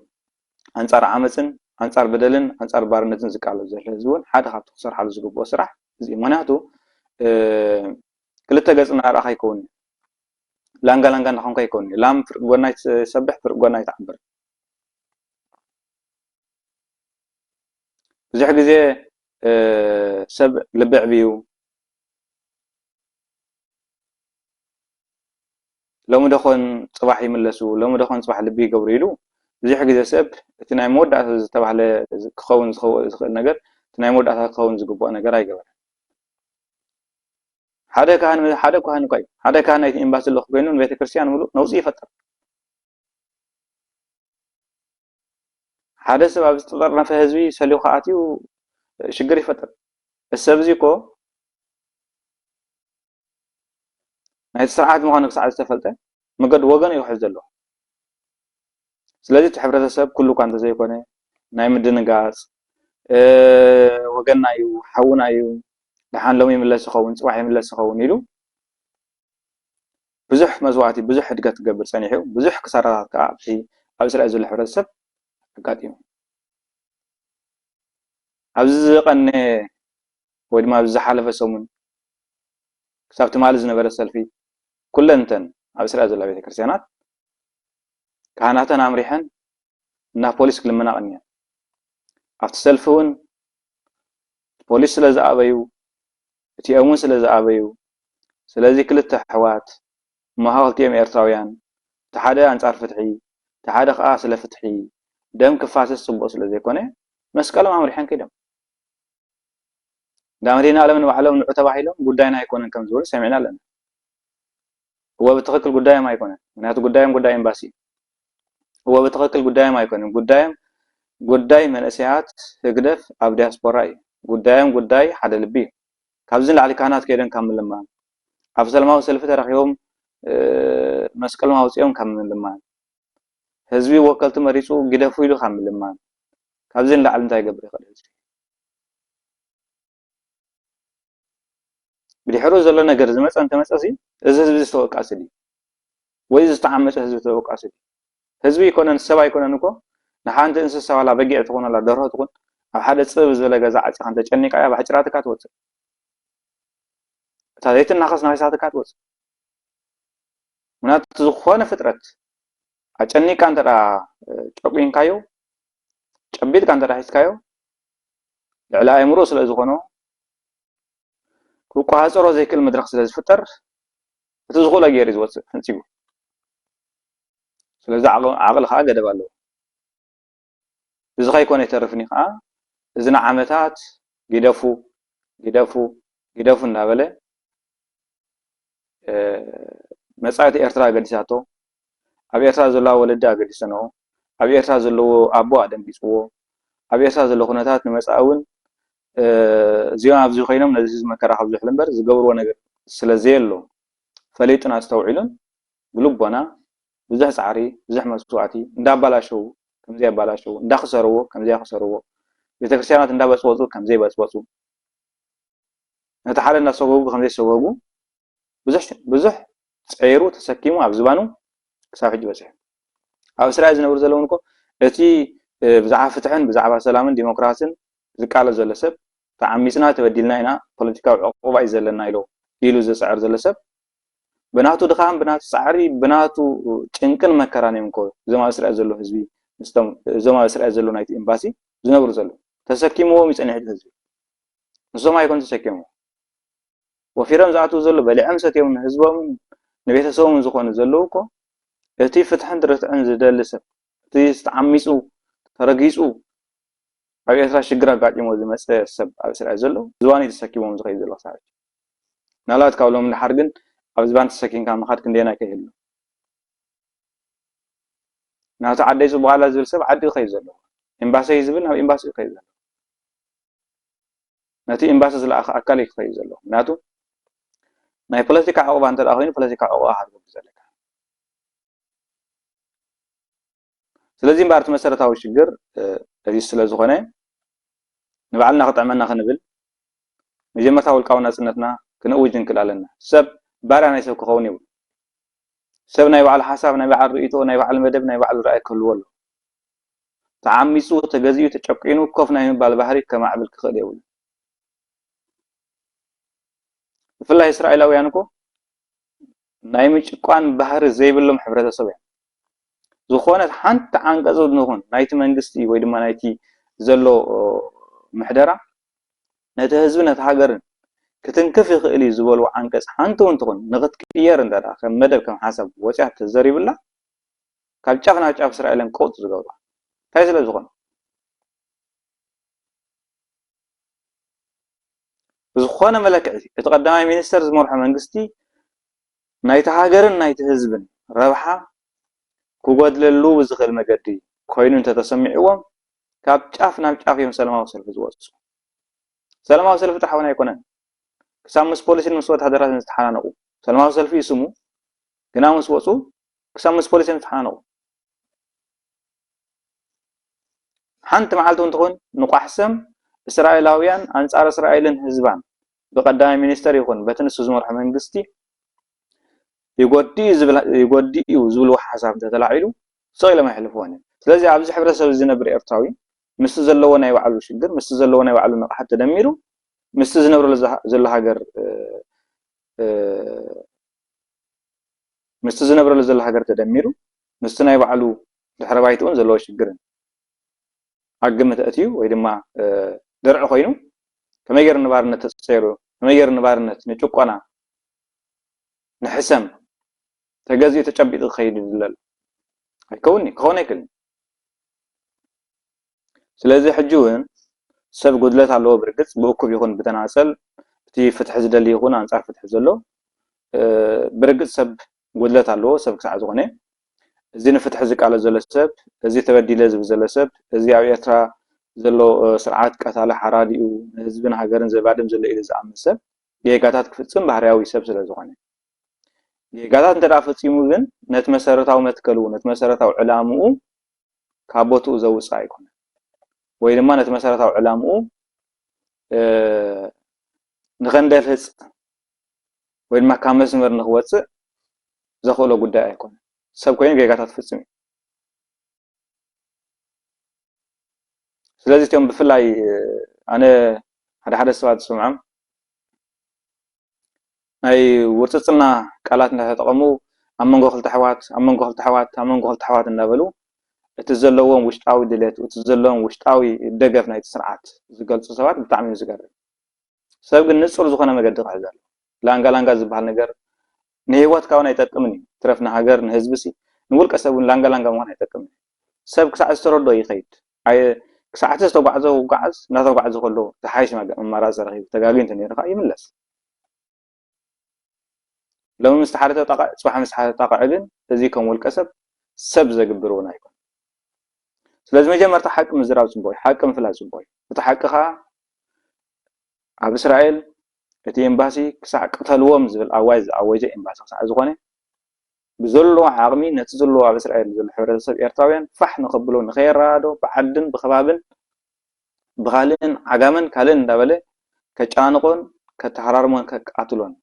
ኣንፃር ዓመፅን ኣንፃር በደልን ኣንፃር ባርነትን ዝቃለስ ዘሎ ህዝቢ እውን ሓደ ካብቲ ክሰርሓሉ ዝግብኦ ስራሕ እዚ ምክንያቱ ክልተ ገፅ እናርኣኻ ይከውን ላንጋላንጋ እንዳኾንካ ይከውን ላም ፍርቂ ጎናይ ትሰብሕ ፍርቂ ጎናይ ትዓብር ብዙሕ ግዜ ሰብ ልቢ ዕብዩ ሎሚ ደኾን ፅባሕ ይምለሱ ሎሚ ደኾን ፅባሕ ልቢ ይገብሩ ኢሉ ብዙሕ ግዜ ሰብ እቲ ናይ መወዳእታ ዝተባህለ ክኸውን ዝኽእል ነገር እቲ ናይ መወዳእታ ክኸውን ዝግባእ ነገር ኣይገበረን ሓደ ካህን ናይቲ ኤምባሲ ለኹ ኮይኑ ንቤተ ክርስቲያን ሙሉእ ነውፂ ይፈጥር ሓደ ሰብ ኣብ ዝተጠርነፈ ህዝቢ ሰሊኡ ከኣትዩ ሽግር ይፈጥር እሰብ እዚ እኮ ናይቲ ስርዓት ምዃኑ ክሳዕ ዝተፈልጠ መገዲ ወገን ይውሕዝ ዘሎ ስለዚ እቲ ሕብረተሰብ ኩሉ እኳ እንተዘይኮነ ናይ ምድንጋፅ ወገንና እዩ ሓውና እዩ ድሓን ሎሚ ይምለስ ይኸውን ፅባሕ ይምለስ ይኸውን ኢሉ ብዙሕ መስዋዕቲ ብዙሕ እድገት ክገብር ፀኒሑ ብዙሕ ክሳራታት ከዓ ኣብ እስራኤል ዘሎ ሕብረተሰብ ኣጋጢሙ ኣብዚ ዝቐነ ወይ ድማ ዝሓለፈ ሰሙን ክሳብ ትማሊ ዝነበረ ሰልፊ ኩለንተን ኣብ እስራኤል ዘላ ቤተክርስትያናት ካህናተን ኣምሪሐን ናብ ፖሊስ ክልመና ቀኒየን ኣብቲ ሰልፊ እውን ፖሊስ ስለ ዝኣበዩ እቲኦም እውን ስለ ዝኣበዩ ስለዚ ክልተ ኣሕዋት መሃወልቲኦም ኤርትራውያን እቲ ሓደ ኣንጻር ፍትሒ እቲ ሓደ ከዓ ስለ ፍትሒ ደም ክፋሰስ ፅቡቅ ስለ ዘይኮነ መስቀሎም ኣምሪሐን ከይዶም دامرينا على من وحلهم نعتبر حيلهم قداينا يكون كم زول سمعنا لنا هو بتخيل قداي ما يكون معناته قدايم باسي هو بتخيل قداي ما يكون قداي من أسيات هقدف أو دياسبوراي قداي حدا لبي كابزين على كانت كيدن كامل لما أفضل ما وصل فترة يوم مسكال ما وصيهم كامل لما هزبي وكلت مريسو قدفوا يلو كامل لما كابزين لعلم تاي قبري خلاص بدي حروز ولا نجر زمت أنت مسأسي إذا هزبي استوقع أسدي وإذا استعمل هزبي استوقع أسدي هزبي يكون السبع يكون نكو نحن تنسى سوا لا بقي تكون على دره تكون أو حد تصير زولا جزاء عن تجنيك أيه بحجراتك كاتوت تاديت الناقص ناقصاتك كاتوت منات تزخونا فترة أجنيك كان ترى شوبين كايو شبيت كان ترى حس كايو لا يمرس لزخونه كوكو هازرو زي كل مدرخ سلاز فتر تزخولا جيريز واتس فنسيو سلاز عقل حاجة دبالو إذا يكون يترفني إذن عامتات جدفو نابله مساعد إرترا قديساتو أبي إرترا زلوا ولدا قديسانو أبي إرترا زلوا أبو آدم بيسوو أبي إرترا زلوا خناتات نمساون زيان أبزو خينام نزيز مكره أبزو حلمبر زجور ونجر سلازيلو فليتنا استوعلن قلوبنا بزح سعري بزح مسوعتي ندا بلاشو كم زي بلاشو ندا خسروا كم زي خسروا بتكسيانات ندا بسوزو كم زي بسوزو نتحال الناس سوغو كم زي سوغو بزح صيرو تسكيمو أبزبانو كسافج بزح أو سرعة زنبور زلونكو التي بزعها فتحن بزعها سلامن ديمقراطين زكالة زلسب تعميسنا تبدلنا هنا بوليتيكا عقوبة زلنا يلو زي سعر زلسب بناتو دخان بناتو سعري بناتو تنكن مكراني مكو زما سرعة زلو حزبي زما سرعة زلو نايت إمباسي زنبور زلو تسكيمو ميساني حد حزبي نزما يكون تسكيمو وفي رمزاتو زلو بلي أمسة يوم حزبهم نبيته سوى من زخون زلوكو التي فتحن درت عن زدلسب التي استعميسو ترقيسو أبي أسرع شجرة قاعد يموت مسألة سب أو سرعة زلوا زواني تسكيبهم زخي زلوا صار نالات كولهم من الحرقن أو زبان تسكين كان مخاط كندينا كهلو نالات عدي سبوا على زل سب عدي خي زلوا إمباسة يزبل أو إمباسة خي زلوا ناتي إمباسة زل أكالي خي زلوا ناتو ناي بوليتيكا أو بانتر أخوين بوليتيكا أو أحد بزلك سلزين بارت مسألة هاو الشجر هذه السلزخونة نبعلنا قطعمنا خنبل مجمع ثاول كونا سنتنا كنوج نكلالنا سب بارنا يسوق خوني سب نايب على حساب نايب على رؤيته نايب على المدب نايب على رأي كل ولا تعميسو تجزيو تشقينو كوف نايم بالبحري كما عمل كخديول في الله إسرائيل ويانكو نايم يشقان بحر زي بلهم حبرة الصبح زخونة حنت عن قصد نهون نايت منجستي ويدما نايتي زلو محدرة نتهزبنا تحجرن كتنكف يخلي زبالو عنكس حنتو انتون نغت كير اندرا كم مدب كم حسب وجهت الزري بالله كالشافنا شاف إسرائيل قوت زغوا فايز له زغون زخونه ملك يتقدم مينستر زمرح منجستي نايت هاجرن نايت هزبن ربحه كوغدللو بزخل مقدي كوينو انت تسمعوهم كاب شافنا شاف يوم سلام وصل في زوج سلام وصل في تحونا يكونن كسامس بوليسين مسوات هدرات نستحانو سلام وصل في اسمه كنا مسوسو كسامس بوليسين نستحانو حنت معلتو انتكون نقحسم اسرائيلاويان انصار اسرائيلن حزبان بقدام مينستر يكون بتنس زمرح منجستي يغدي زبل حساب تتلاعيلو سوي لما يحلفونه ስለዚህ ኣብዚ ሕብረተሰብ ዝነብር ኤርትራዊ ምስ ዘለዎ ናይ ባዕሉ ሽግር ምስ ዘለዎ ናይ ባዕሉ ንቕሓት ተደሚሩ ምስ ዝነብሩ ዘሎ ሃገር ምስ ዝነብሩ ዘሎ ሃገር ተደሚሩ ምስ ናይ ባዕሉ ድሕረ ባይትኡን ዘለዎ ሽግርን ኣግምት ኣትዩ ወይ ድማ ድርዕ ኮይኑ ከመይ ገይሩ ንባርነት ተፀይሩ ከመይ ገይሩ ንባርነት ንጭቆና ንሕሰም ተገዚኡ ተጨቢጡ ክኸይድ ዝለሎ ኣይከውኒ ክኾነ ይክእል ስለዚህ ሕጂውን سب قدلت على برقص بأكو بيكون بتناسل تي فتح زدل يكون أنصار فتح زلو برقص سب قدلت على سب كساعة زغني زين فتح زك على زل سب زي تبدي لازم زل سب زي عوية ترى زلو سرعات كتالة حرادي وزبنا هجرن زي بعدم زل إلى زعم سب جيجاتات كفتم بحرياوي سب زل زغني جيجاتات انت رافت سيموذن نت مسارة أو متكلو نت مسارة أو علامو كابوتو زوج سايكون وإذا نت مسارة أو علامو نغندل هس وين ما كان مسمر نخوص زخولو قداء يكون سب كوين جيجاتات فسمي ስለዚህ ቶም ብፍላይ ኣነ ሓደ ሰባት ስምዖም ናይ ውርፅፅና ቃላት እናተጠቐሙ ኣብ መንጎ ክልተ ኣሕዋት እናበሉ እቲ ዘለዎም ውሽጣዊ ድሌት እቲ ዘለዎም ውሽጣዊ ደገፍ ናይቲ ስርዓት ዝገልጹ ሰባት ብጣዕሚ እዩ ዝገርም ሰብ ግን ንጹር ዝኾነ መገዲ ክሕዝ ኣለዎ ላንጋላንጋ ዝበሃል ነገር ንሂወትካ እውን ኣይጠቅምን እዩ ትረፍ ንሃገር ንህዝቢ ሲ ንውልቀ ሰብ እውን ላንጋላንጋ ምዃን ኣይጠቅምን ሰብ ክሳዕ ዝተረድኦ ይኸይድ كساعات استوقعزه وقعز لا توقعزه كله تحايش ما راس رهيب تقاقين تنير خا يملس لو مستحارته طاقة صباح مستحارته طاقة عدن تزيكم والكسب سب زقبرونا يكون لازم يجي مرت حاكم زراو سبوي حاكم فلا سبوي متحققها عب إسرائيل كتي إمباسي كساع قتلوهم زبل أوايز إمباسي كساع زغوني بزلوا عقمي نتزلوا عب إسرائيل زل حرة سب إرتاوين فحن قبلون خير رادو بعدن بخبابن بغالين عقامن كالن دبله كجانقون كتحرارمون كقاتلون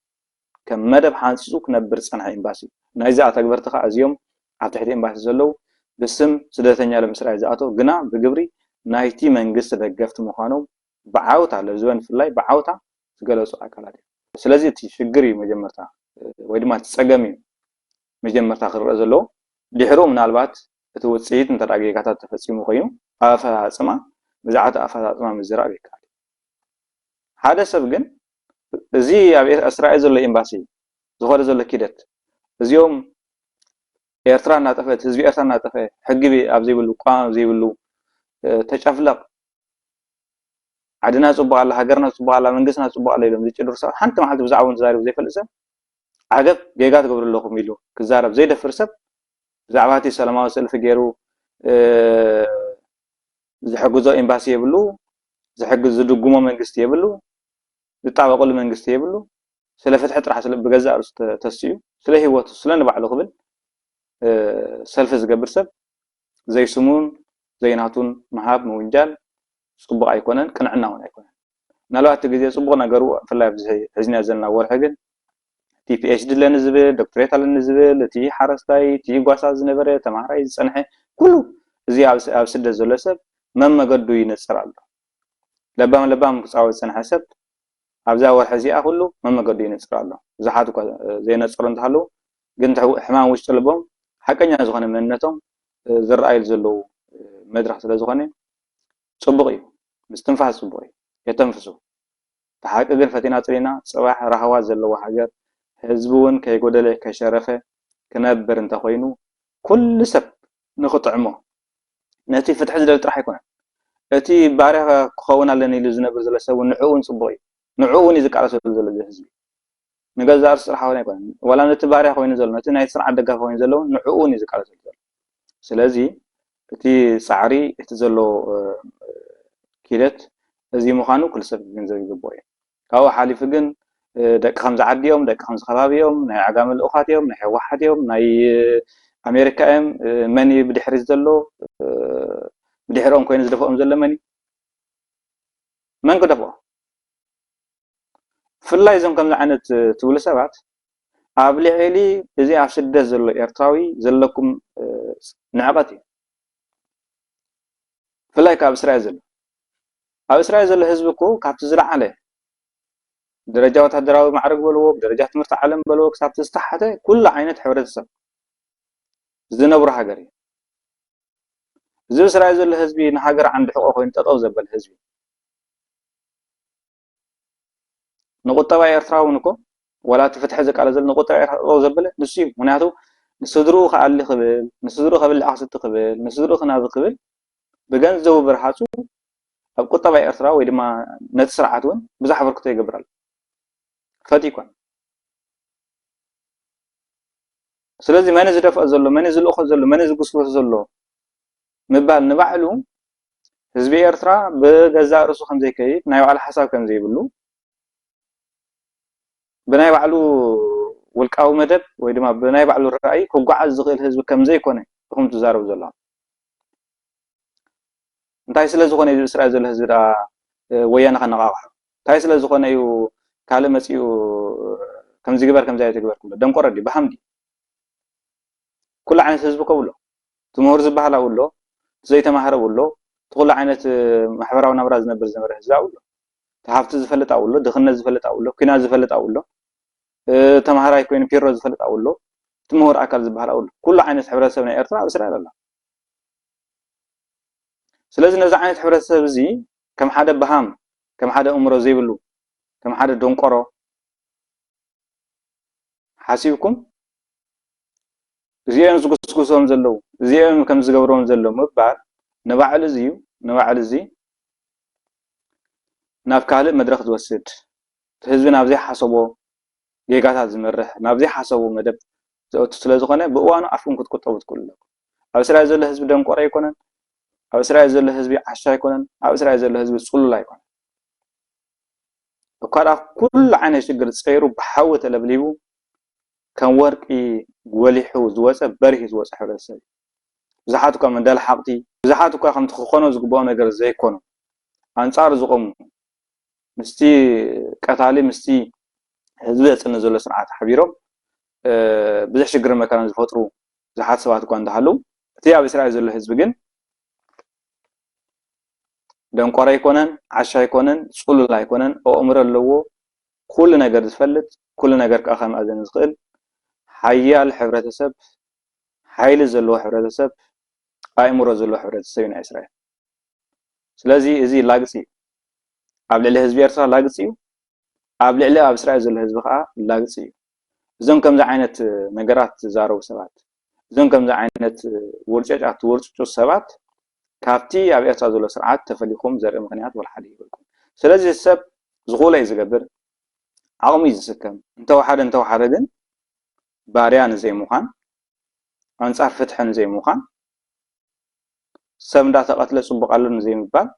كمدب حانسوك نبر صنع إمباسي نايزا أتكبرتخا أزيوم عتحت إمباسي زلو بسم سدتنيا لمسرائيل زاتو قنا بقبري نايتي منقص دقفت مخانو بعاوتا لزوين في الله بعاوتا تقلسوا أكلاتي سلازي تشجري مجمرتا ويدما تسقمي مجمرتا خرق زلو لحرو من البات توصيت انت راقيقاتات تفسيمو خيو آفا سما بزعات آفا سما مزراء بيكالي هذا سبقن زي إسرائيل زلو إمباسي زخور زلو كيدت زيوم إرتران ناتفت هزبي إرتران ناتفت حقبي أبزي بلو قام زي بلو تشافلق عدنا صبوا على هجرنا صبوا على منقسنا صبوا على لهم زي تدرسوا حنت ما حد بزعون زاري وزي فلسة عجب جيجات قبل لهم يلو كزارب زي دفرسب زعباتي سلامة سلف جيرو زحجزو إمباسي يبلو زحجز دقوما منقست يبلو بتاع بقول منقست يبلو سلفت حتى راح سلف بجزاء تسيو سله هو سلنا بعد قبل سلف زجبر سب زي سمون زي ناتون مهاب موجال صبغ أيقونن كنعنا هون أيقونن نلوات تجزي صبغ نجارو في الله بزي هزنا زلنا أول حاجة تي بي اتش دي لنزبل دكتوريت على النزبل تي حرستاي تي قاسا زنبره تمهراي صنحه كله زي اب سد زلسب مما قدو ينصر الله لبام صاوي صنح حسب ابزا ورحزيا كله مما قدو ينصر الله زحاتو زي نصر انتحلو ግን ሕማም ውሽጢ ልቦም ሓቀኛ ዝኾነ መንነቶም ዝረአይል ዘለው መድረኽ ስለ ዝኾነ ጽቡቕ እዩ ምስትንፋስ ጽቡቕ እዩ የተንፍሱ ተሓቂ ግን ፈቲና ጽሪና ጽባሕ ረሃዋ ዘለዎ ሃገር ህዝቡን ከይጎደለ ከሸረፈ ክነብር እንተኾይኑ ኩሉ ሰብ ንኽጥዕሞ ነቲ ፍትሒ ዝደል ጥራሕ ኣይኮነን እቲ ባርያ ክኸውን ኣለኒ ኢሉ ዝነብር ዘሎ ሰብ ንዕኡን ጽቡቕ እዩ ንዕኡን እዩ ዝቃለሰሉ ዘሎ ህዝቢ ንገዛ ርስ ጥራሕ ኣይኮነን ወላ ነቲ ባርያ ኮይኑ ዘሎ ነቲ ናይ ስርዓት ደጋፊ ኮይኑ ዘሎ ንዕኡን እዩ ዝቃለሰሉ ዘሎ ስለዚ እቲ ጻዕሪ እቲ ዘሎ ኪደት እዚ ምዃኑ ኩሉ ሰብ ገንዘብ ይግብኦ እዩ ካብኡ ሓሊፉ ግን ደቂ ከምዚ ዓዲዮም ደቂ ከምዚ ከባቢዮም ናይ ዓጋመ ልኡኻት እዮም ናይ ሕወሓት እዮም ናይ ኣሜሪካ እዮም መን ብድሕሪት ዘሎ ብድሕሪኦም ኮይኑ ዝደፍኦም ዘሎ መን ክደፍኦ ፍላይ እዞም ከምዚ ዓይነት ትብሉ ሰባት ኣብ ልዕሊ እዚ ኣብ ስደት ዘሎ ኤርትራዊ ዘለኩም ንዕቐት እዩ ፍላይ ካብ እስራኤል ዘሎ ኣብ እስራኤል ዘሎ ህዝቢ እኮ ካብቲ ዝለዓለ ደረጃ ወታደራዊ ማዕረግ በልዎ ደረጃ ትምህርቲ ዓለም በልዎ ክሳብ ዝተሓተ ኩሉ ዓይነት ሕብረተሰብ ዝነብሩ ሃገር እዩ እዚ እስራኤል ዘሎ ህዝቢ ንሃገር ዓንዲ ሕቆ ኮይኑ ጠጠው ዘበለ ህዝቢ ንቁጠባ ኤርትራዊ እኮ ወላ ትፍትሕ ዝቃለ ዘሎ ንቁጠባ ኤርትራዊ ዘበለ ንሱ እዩ ምክንያቱ ንስድሩ ከኣሊ ክብል ንስድሩ ከብል ኣክስቲ ክብል ንስድሩ ክናብ ክብል ብገንዘቡ ብርሃፁ ኣብ ቁጠባ ኤርትራ ወይ ድማ ነቲ ስርዓት እውን ብዙሕ በርክቶ ይገብራል ፈቲኳን ስለዚ መን ዝደፍኦ ዘሎ መን ዝልእኾ ዘሎ መን ዝግስፎ ዘሎ ምባል ንባዕሉ ህዝቢ ኤርትራ ብገዛ ርእሱ ከም ዘይከይድ ናይ ባዕሉ ሓሳብ ከም ዘይብሉ ብናይ ባዕሉ ውልቃዊ መደብ ወይ ድማ ብናይ ባዕሉ ራእይ ክጓዓዝ ዝኽእል ህዝቢ ከም ዘይኮነ እኹም ትዛረቡ ዘለኹም እንታይ ስለ ዝኾነ እዩ እስራኤል ዘሎ ህዝቢ ዳ ወያነ ከነቃቅሖ እንታይ ስለ ዝኾነ እዩ ካልእ መፂኡ ከም ዝግበር ከም ዘይትግበር ኩሉ ደንቆረ ዲ ብሓምዲ ኩሉ ዓይነት ህዝቢ ከብሎ ትምህር ዝበሃል ኣብሎ ዘይተማሃረ ኣብሎ ኩሉ ዓይነት ማሕበራዊ ናብራ ዝነብር ዝነበረ ህዝቢ ኣብሎ ሃብቲ ዝፈልጥ ኣብሎ ድኽነት ዝፈልጥ ኣብሎ ኩናት ዝፈልጥ ኣብሎ ተማሃራይ ኮይኑ ፒሮ ዝፈልጥ ኣብሎ ትምህር ኣካል ዝበሃል ኣብሎ ኩሉ ዓይነት ሕብረተሰብ ናይ ኤርትራ ኣብ እስራኤል ኣሎ ስለዚ ነዚ ዓይነት ሕብረተሰብ እዚ ከም ሓደ በሃም ከም ሓደ እምሮ ዘይብሉ ከም ሓደ ደንቆሮ ሓሲብኩም እዚኦም ዝጉስጉሶም ዘለው እዚኦም ከም ዝገብሮም ዘለው ምባል ንባዕሉ እዚ ናብ ካልእ መድረክ ዝወስድ ህዝቢ ናብ ዘይሓሰቦ ጌጋታት ዝመርሕ ናብ ዘይሓሰቦ መደብ ዘእቱ ስለ ዝኾነ ብእዋኑ ኣፍኩም ክትቁጠቡ ትክእሉ ኣብ እስራኤል ዘሎ ህዝቢ ደንቆሮ ኣይኮነን ኣብ እስራኤል ዘሎ ህዝቢ ዓሻ ኣይኮነን ኣብ እስራኤል ዘሎ ህዝቢ ፅሉል ኣይኮነን እኳዳ ኩሉ ዓይነት ሽግር ፀይሩ ብሓዊ ተለብሊቡ ከም ወርቂ ጎሊሑ ዝወፀ በሪህ ዝወፀ ሕብረተሰብ ብዙሓት እኳ መደል ሓቕቲ ብዙሓት እኳ ከምቲ ክኾኑ ዝግብኦም ነገር ዘይኮኑ ኣንጻር ዝቆሙ ምስቲ ቀታሊ ምስቲ ህዝቢ ዘፅንዕ ዘሎ ስርዓት ሓቢሮም ብዙሕ ሽግር መከራን ዝፈጥሩ ብዙሓት ሰባት እኳ እንዳሃለው እቲ ኣብ እስራኤል ዘሎ ህዝቢ ግን ደንቆሮ ኣይኮነን ዓሻ ኣይኮነን ፅሉል ኣይኮነን ኣእምሮ ኣለዎ ኩሉ ነገር ዝፈልጥ ኩሉ ነገር ከዓ ከመኣዘን ዝኽእል ሓያል ሕብረተሰብ ሓይሊ ዘለዎ ሕብረተሰብ ኣእምሮ ዘለዎ ሕብረተሰብ ናይ እስራኤል ስለዚ እዚ ላግፂ ኣብ ልዕሊ ህዝቢ ኤርትራ ላግፂ እዩ ኣብ ልዕሊ ኣብ እስራኤል ዘሎ ህዝቢ ከዓ ላግፂ እዩ እዞም ከምዚ ዓይነት ነገራት ዝዛረቡ ሰባት እዞም ከምዚ ዓይነት ውርጨጫት ውርጭጩ ሰባት ካብቲ ኣብ ኤርትራ ዘሎ ስርዓት ተፈሊኩም ዘርኢ ምክንያት ወልሓደ ይብልኩም ስለዚ ሰብ ዝኹለ እዩ ዝገብር ዓቕሙ እዩ ዝስከም እንተወሓደ ግን ባርያ ንዘይምዃን ኣንጻር ፍትሒ ንዘይምዃን ሰብ እንዳተቐትለ ፅቡቅ ኣሎ ንዘይምባል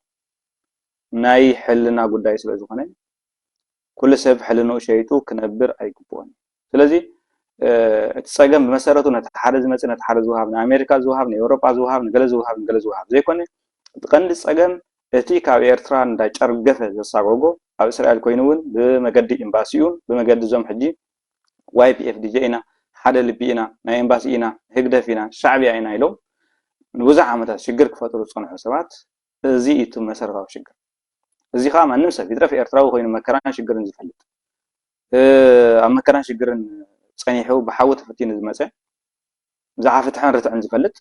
ናይ ሕልና ጉዳይ ስለ ዝኾነ ኩሉ ሰብ ሕልንኡ ሸይጡ ክነብር ኣይግብኦን ስለዚ እቲ ፀገም ብመሰረቱ ነቲ ሓደ ዝመፅእ ነቲ ሓደ ዝውሃብ ንኣሜሪካ ዝውሃብ ንኤውሮጳ ዝውሃብ ንገለ ዝውሃብ ዘይኮነ ቀንዲ ፀገም እቲ ካብ ኤርትራ እንዳጨርገፈ ዘሳጎጎ ኣብ እስራኤል ኮይኑ እውን ብመገዲ ኤምባሲኡን ብመገዲ ዞም ሕጂ ዋይፒኤፍ ዲጄ ኢና ሓደ ልቢ ኢና ናይ ኤምባሲ ኢና ህግደፍ ኢና ሻዕብያ ኢና ኢሎም ንብዙሕ ዓመታት ሽግር ክፈጥሩ ዝፀንሑ ሰባት እዚ እቲ መሰረታዊ ሽግር እዚ ከዓ ማንም ሰብ ይጥረፍ ኤርትራዊ ኮይኑ መከራን ሽግርን ዝፈልጥ ኣብ መከራን ሽግርን ፀኒሑ ብሓዊ ተፈቲኑ ዝመፀ ብዛዕባ ፍትሕን ርትዕን ዝፈልጥ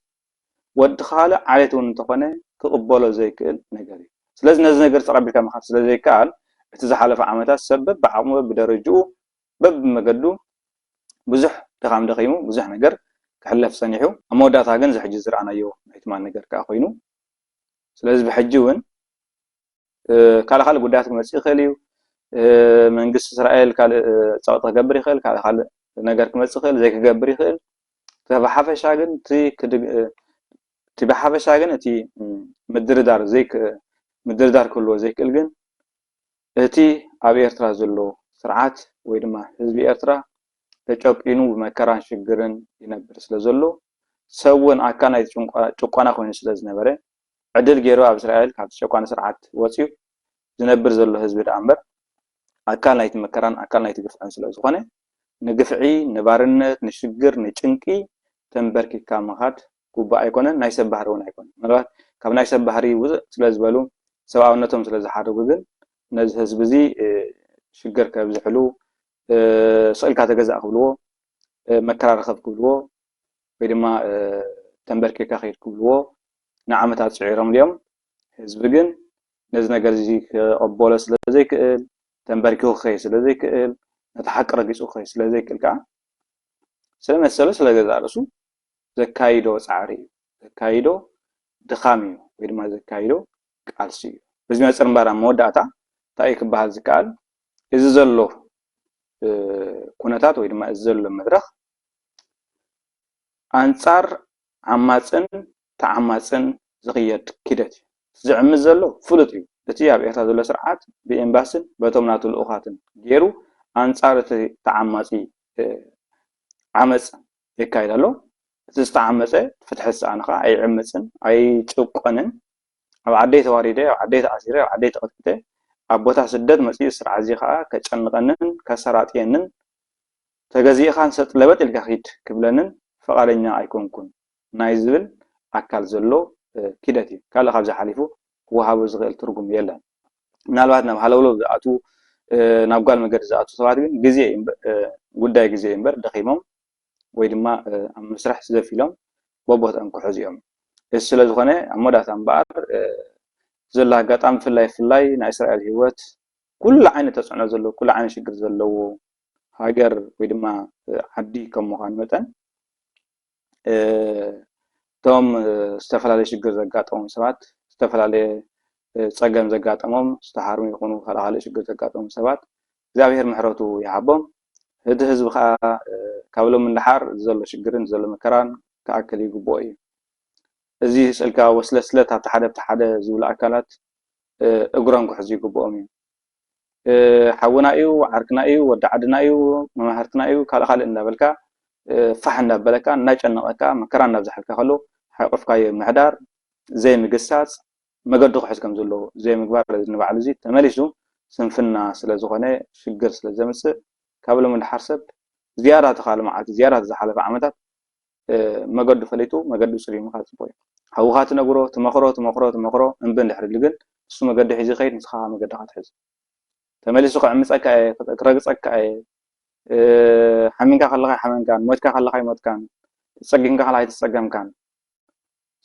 ወዲ ካልእ ዓሌት እውን እንተኾነ ክቕበሎ ዘይክእል ነገር እዩ ስለዚ ነዚ ነገር ተቐቢልካ ምኻድ ስለ ዘይከኣል እቲ ዝሓለፈ ዓመታት ሰብ ብዓቕሙ ብደረጅኡ በብመገዱ ብዙሕ ድኻም ደኺሙ ብዙሕ ነገር ክሕለፍ ፀኒሑ ኣብ መወዳእታ ግን ዝሕጂ ዝረኣናዮ ናይ ትማን ነገር ከዓ ኮይኑ ስለዚ ብሕጂ እውን ካልእ ጉዳያት ክመፅእ ይኽእል እዩ መንግስቲ እስራኤል ካልእ ፀቕጢ ክገብር ይኽእል ካልእ ነገር ክመፅእ ይኽእል ዘይክገብር ይኽእል ብሓፈሻ ግን እቲ ምድርዳር ክህልዎ ዘይክእል ግን እቲ ኣብ ኤርትራ ዘሎ ስርዓት ወይ ድማ ህዝቢ ኤርትራ ተጨቂኑ ብመከራን ሽግርን ይነብር ስለ ዘሎ ሰብ እውን ኣካል ናይ ጭቆና ኮይኑ ስለ ዝነበረ ዕድል ገይሩ ኣብ እስራኤል ካብ ጨቋና ስርዓት ወፂኡ ዝነብር ዘሎ ህዝቢ ዳ እምበር ኣካል ናይቲ መከራን ኣካል ናይቲ ግፍዕን ስለ ዝኾነ ንግፍዒ ንባርነት ንሽግር ንጭንቂ ተንበርኪካ ምኻድ ጉባእ ኣይኮነን ናይ ሰብ ባህሪ እውን ኣይኮነን ምናልባት ካብ ናይ ሰብ ባህሪ ውፅእ ስለ ዝበሉ ሰብኣውነቶም ስለ ዝሓደጉ ግን ነዚ ህዝቢ እዚ ሽግር ከብዝሕሉ ስእልካ ተገዛእ ክብልዎ መከራ ረኸብ ክብልዎ ወይ ድማ ተንበርኪካ ከይድ ክብልዎ ንዓመታት ፅዒሮም ድዮም ህዝቢ ግን ነዚ ነገር እዚ ክቕበሎ ስለ ዘይክእል ተንበርኪኹ ክኸይድ ስለ ዘይክእል ነቲ ሓቂ ረጊፁ ክኸይድ ስለ ዘይክእል ከዓ ስለመሰሉ ስለ ገዛ ርእሱ ዘካይዶ ፃዕሪ እዩ ዘካይዶ ድኻም እዩ ወይ ድማ ዘካይዶ ቃልሲ እዩ بزي ما صرمبارا موداتا تاي كبال زكال إذا زلو كونتات ويدما زلو مدرخ أنصار عماتن تعماتن زغيت كيدت زعم زلو فلطي እቲ ኣብ ኤርትራ ዘሎ ስርዓት ብኤምባሲን በቶም ናቱ ልኡኻትን ገይሩ ኣንጻር እቲ ተዓማጺ ዓመፅ የካይድ ኣሎ እቲ ዝተዓመፀ ፍትሒ ዝሰኣነ ከዓ ኣይዕመፅን ኣይጭቆንን ኣብ ዓደይ ተዋሪደ ኣብ ዓደይ ተኣሲረ ኣብ ዓደይ ተቐጥቅጠ ኣብ ቦታ ስደት መፅኡ ስርዓት እዚ ከዓ ከጨንቐንን ከሰራጥየንን ተገዚእኻን ሰጥለበጥ ኢልካ ኺድ ክብለንን ፈቃደኛ ኣይኮንኩን ናይ ዝብል ኣካል ዘሎ ኪደት እዩ ካልእ ካብዚ ሓሊፉ ክወሃቦ ዝኽእል ትርጉም የለን ምናልባት ናብ ሃለውሎ ዝኣቱ ናብ ጓል መገዲ ዝኣቱ ሰባት ግን ግዜ ጉዳይ ግዜ እምበር ደኺሞም ወይ ድማ ኣብ መስርሕ ዘፊሎም ቦቦተን ክሕዙ እዮም እዚ ስለ ዝኾነ ኣብ መወዳእታ እምበኣር ዘሎ ኣጋጣሚ ፍላይ ናይ እስራኤል ህይወት ኩሉ ዓይነት ተፅዕኖ ዘለዎ ኩሉ ዓይነት ሽግር ዘለዎ ሃገር ወይ ድማ ዓዲ ከም ምዃኑ መጠን እቶም ዝተፈላለየ ሽግር ዘጋጠሞም ሰባት ዝተፈላለየ ፀገም ዘጋጠሞም ዝተሃርሙ ይኹኑ ካልእ ሽግር ዘጋጠሞም ሰባት እግዚአብሔር ምሕረቱ ይሃቦም እቲ ህዝቢ ከዓ ካብሎም እንድሓር ዘሎ ሽግርን ዘሎ መከራን ክኣክል ይግብኦ እዩ እዚ ስልካ ወስለስለት ኣብቲ ሓደ ዝብሉ ኣካላት እግሮም ክሕዙ ይግብኦም እዩ ሓውና እዩ ዓርክና እዩ ወዲ ዓድና እዩ መማህርትና እዩ ካልእ እንዳበልካ ፋሕ እንዳበለካ እናጨነቐካ መከራ እናብዛሕልካ ከሎ ሓቆፍካዮ ምሕዳር ዘይምግሳጽ መገዱ ክሕዝ ከም ዘለዎ ዘይምግባር ንባዕሉ እዚ ተመሊሱ ስንፍና ስለ ዝኾነ ሽግር ስለ ዘምፅእ ካብሎም እንድሓር ሰብ ዝያዳ ተኻለ መዓልቲ ዝያዳ ዝሓለፈ ዓመታት መገዱ ፈሊጡ መገዱ ፅልዩ ምኻድ ፅቡቅ እዩ ሓውኻ ትነግሮ ትመኽሮ እምቢ እንድሕር ኢሉ ግን እሱ መገዲ ሒዙ ይኸይድ ንስኻ መገድኻ ትሕዝ ተመሊሱ ክዕምፀካ እየ ክረግፀካ እየ ሓሚንካ ከለኻ ሓመንካን ሞትካ ከለኻ ይሞትካን ትፀጊምካ ከለኻ ትፀገምካን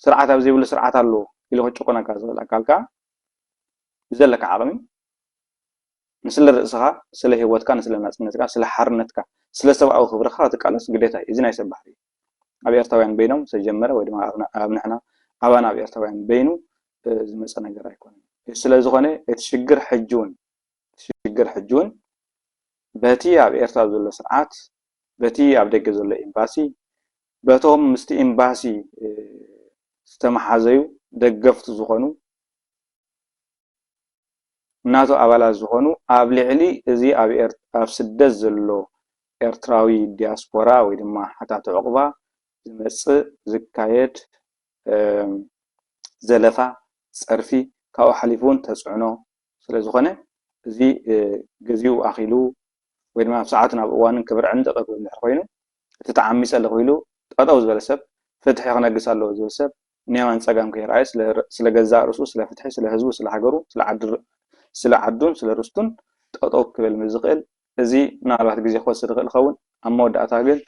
ስርዓት ኣብ ዘይብሉ ስርዓት ኣሎ ኢሉ ክጭቆነካ ዝኽእል ኣካልካ ዘለካ ዓቕሚ ምስለ ርእስኻ ስለ ሂወትካ ስለ ናጽነትካ ስለ ሓርነትካ ስለ ሰብኣዊ ክብርካ ክትቃለስ ግዴታ እዩ እዚ ናይ ሰብ ባህሪ ኣብ ኤርትራውያን በይኖም ዝተጀመረ ወይ ድማ ኣብ ንሕና ኣባና ኣብ ኤርትራውያን በይኑ ዝመፀ ነገር ኣይኮነን ስለ ዝኾነ እቲ ሽግር ሕጂውን በቲ ኣብ ኤርትራ ዘሎ ስርዓት በቲ ኣብ ደገ ዘሎ ኤምባሲ በቶም ምስቲ ኤምባሲ ዝተመሓዘዩ ደገፍቲ ዝኾኑ ናቶ ኣባላት ዝኾኑ ኣብ ልዕሊ እዚ ኣብ ስደት ዘሎ ኤርትራዊ ዲያስፖራ ወይ ድማ ሓታት ዕቑባ ዝመፅእ ዝካየድ ዘለፋ ፀርፊ ካብኡ ሓሊፉን ተፅዕኖ ስለ ዝኾነ እዚ ገዚኡ ኣኺሉ ወይ ድማ ኣብ ሰዓትን ኣብ እዋንን ክብርዕን ጠጠው ክብል ኮይኑ እቲ ተዓሚፀ ለኺሉ ጠጠው ዝበለ ሰብ ፍትሒ ክነግስ ኣለዎ ዝብል ሰብ ንየማን ፀጋም ከይረኣየ ስለ ገዛእ ርእሱ ስለ ፍትሒ ስለ ህዝቡ ስለ ሃገሩ ስለ ዓዱን ስለ ርስቱን ጠጠው ክብል ምዝኽእል እዚ ምናልባት ግዜ ክወስድ ይኽእል ይኸውን ኣብ መወዳእታ ግን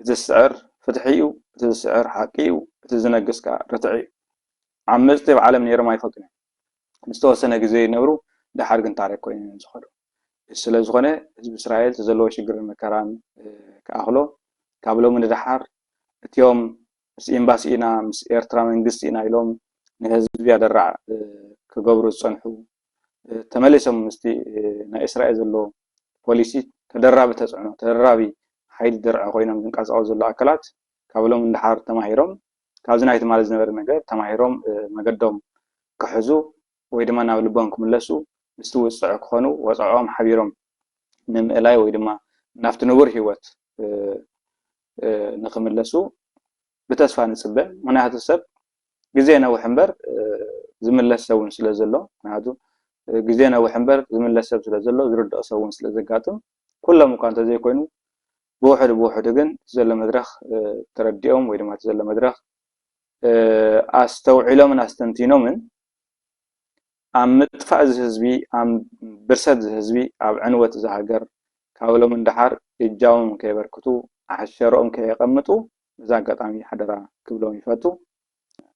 እቲ ዝስዕር ፍትሒ እዩ እቲ ዝስዕር ሓቂ እዩ እቲ ዝነግስ ከዓ ርትዒ እዩ ዓመፅቲ ኣብ ዓለም ነይሮም ኣይፈልጡን ንዝተወሰነ ግዜ ይነብሩ ድሓር ግን ታሪክ ኮይኖም ዝኸዱ ስለ ዝኾነ ህዝቢ እስራኤል ዘለዎ ሽግርን መከራን ክኣኽሎ ካብ ሎሚ ንድሓር እትዮም ምስ ኤምባሲ ኢና ምስ ኤርትራ መንግስቲ ኢና ኢሎም ንህዝቢ ኣደራዕ ክገብሩ ዝፀንሑ ተመሊሶም ምስቲ ናይ እስራኤል ዘሎ ፖሊሲ ተደራቢ ተፅዕኖ ተደራቢ ሓይሊ ድርዒ ኮይኖም ዝንቀሳቐሱ ዘሎ ኣካላት ካብ ሎሚ ንድሓር ተማሂሮም ካብዚ ናይ ትማሊ ዝነበረ ነገር ተማሂሮም መገዶም ክሕዙ ወይ ድማ ናብ ልቦም ክምለሱ ምስቲ ውፅዕ ክኾኑ ወፅዖም ሓቢሮም ንምእላይ ወይ ድማ ናብቲ ንቡር ሂወት ንክምለሱ ብተስፋ ንፅበ ምክንያቱ ሰብ ግዜ ነዊሕ እምበር ዝምለስ ሰውን ስለ ዘሎ ምክንያቱ ግዜ ነዊሕ እምበር ዝምለስ ሰብ ስለ ዘሎ ዝርድኦ ሰውን ስለ ዘጋጥም ኩሎም እኳ እንተዘይኮይኑ ብውሕዱ ግን ዘሎ መድረኽ ተረዲኦም ወይ ድማ ዘሎ መድረኽ ኣስተውዒሎምን ኣስተንቲኖምን ኣብ ምጥፋእ እዚ ህዝቢ ኣብ ብርሰት እዚ ህዝቢ ኣብ ዕንወት እዚ ሃገር ካብሎም እንድሓር እጃዎም ከይበርክቱ ዓሸሮኦም ከየቐምጡ እዚ ኣጋጣሚ ሓደራ ክብሎም ይፈቱ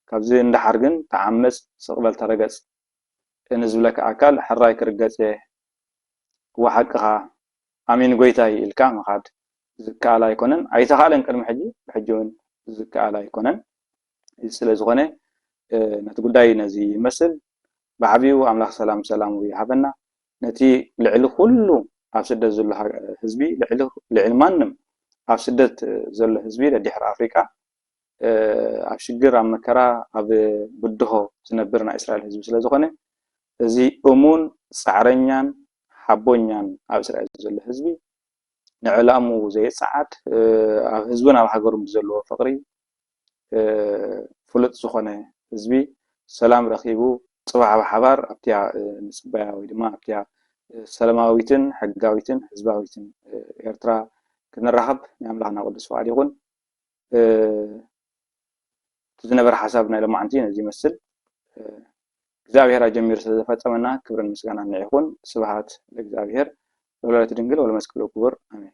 ካብዚ እንድሓር ግን ተዓመፅ ስቕበል ተረገፅ ንዝብለካ ኣካል ሕራይ ክርገፅ ወሓቅኻ ኣሚን ጎይታይ ኢልካ ምኻድ ዝከኣል ኣይኮነን ኣይተኻእለን ቅድሚ ሕጂ ብሕጂ እውን ዝከኣል ኣይኮነን እዚ ስለ ዝኾነ ነቲ ጉዳይ ነዚ ይመስል بعبيو أملاك سلام ويحبنا نتي لعلو كله أفسد زل حزبي لعل مانم أفسد زل حزبي لدحر أفريقيا أفشجر أم مكرا أب بده سنبرنا إسرائيل حزب سلازخنة زي أمون سعرنيان حبونيان أب إسرائيل زل حزبي نعلامو زي ساعات حزبنا بحجرهم زلوا فقري فلت زخنة حزبي سلام رخيبو صباح بحبار أبتيع نسبة ويدما أبتيع سلاماويتن حقاويتن حزباويتن إرترا كنا رهب نعمل لنا قدس فعال يقول تزنبر حسابنا لما عندنا زي مثل እግዚአብሔር አጀሚር ስለተፈጸመና ክብርን ምስጋና ይሁን ስብሐት ለእግዚአብሔር ወለወላዲቱ ድንግል ወለመስቀሉ ክቡር አሜን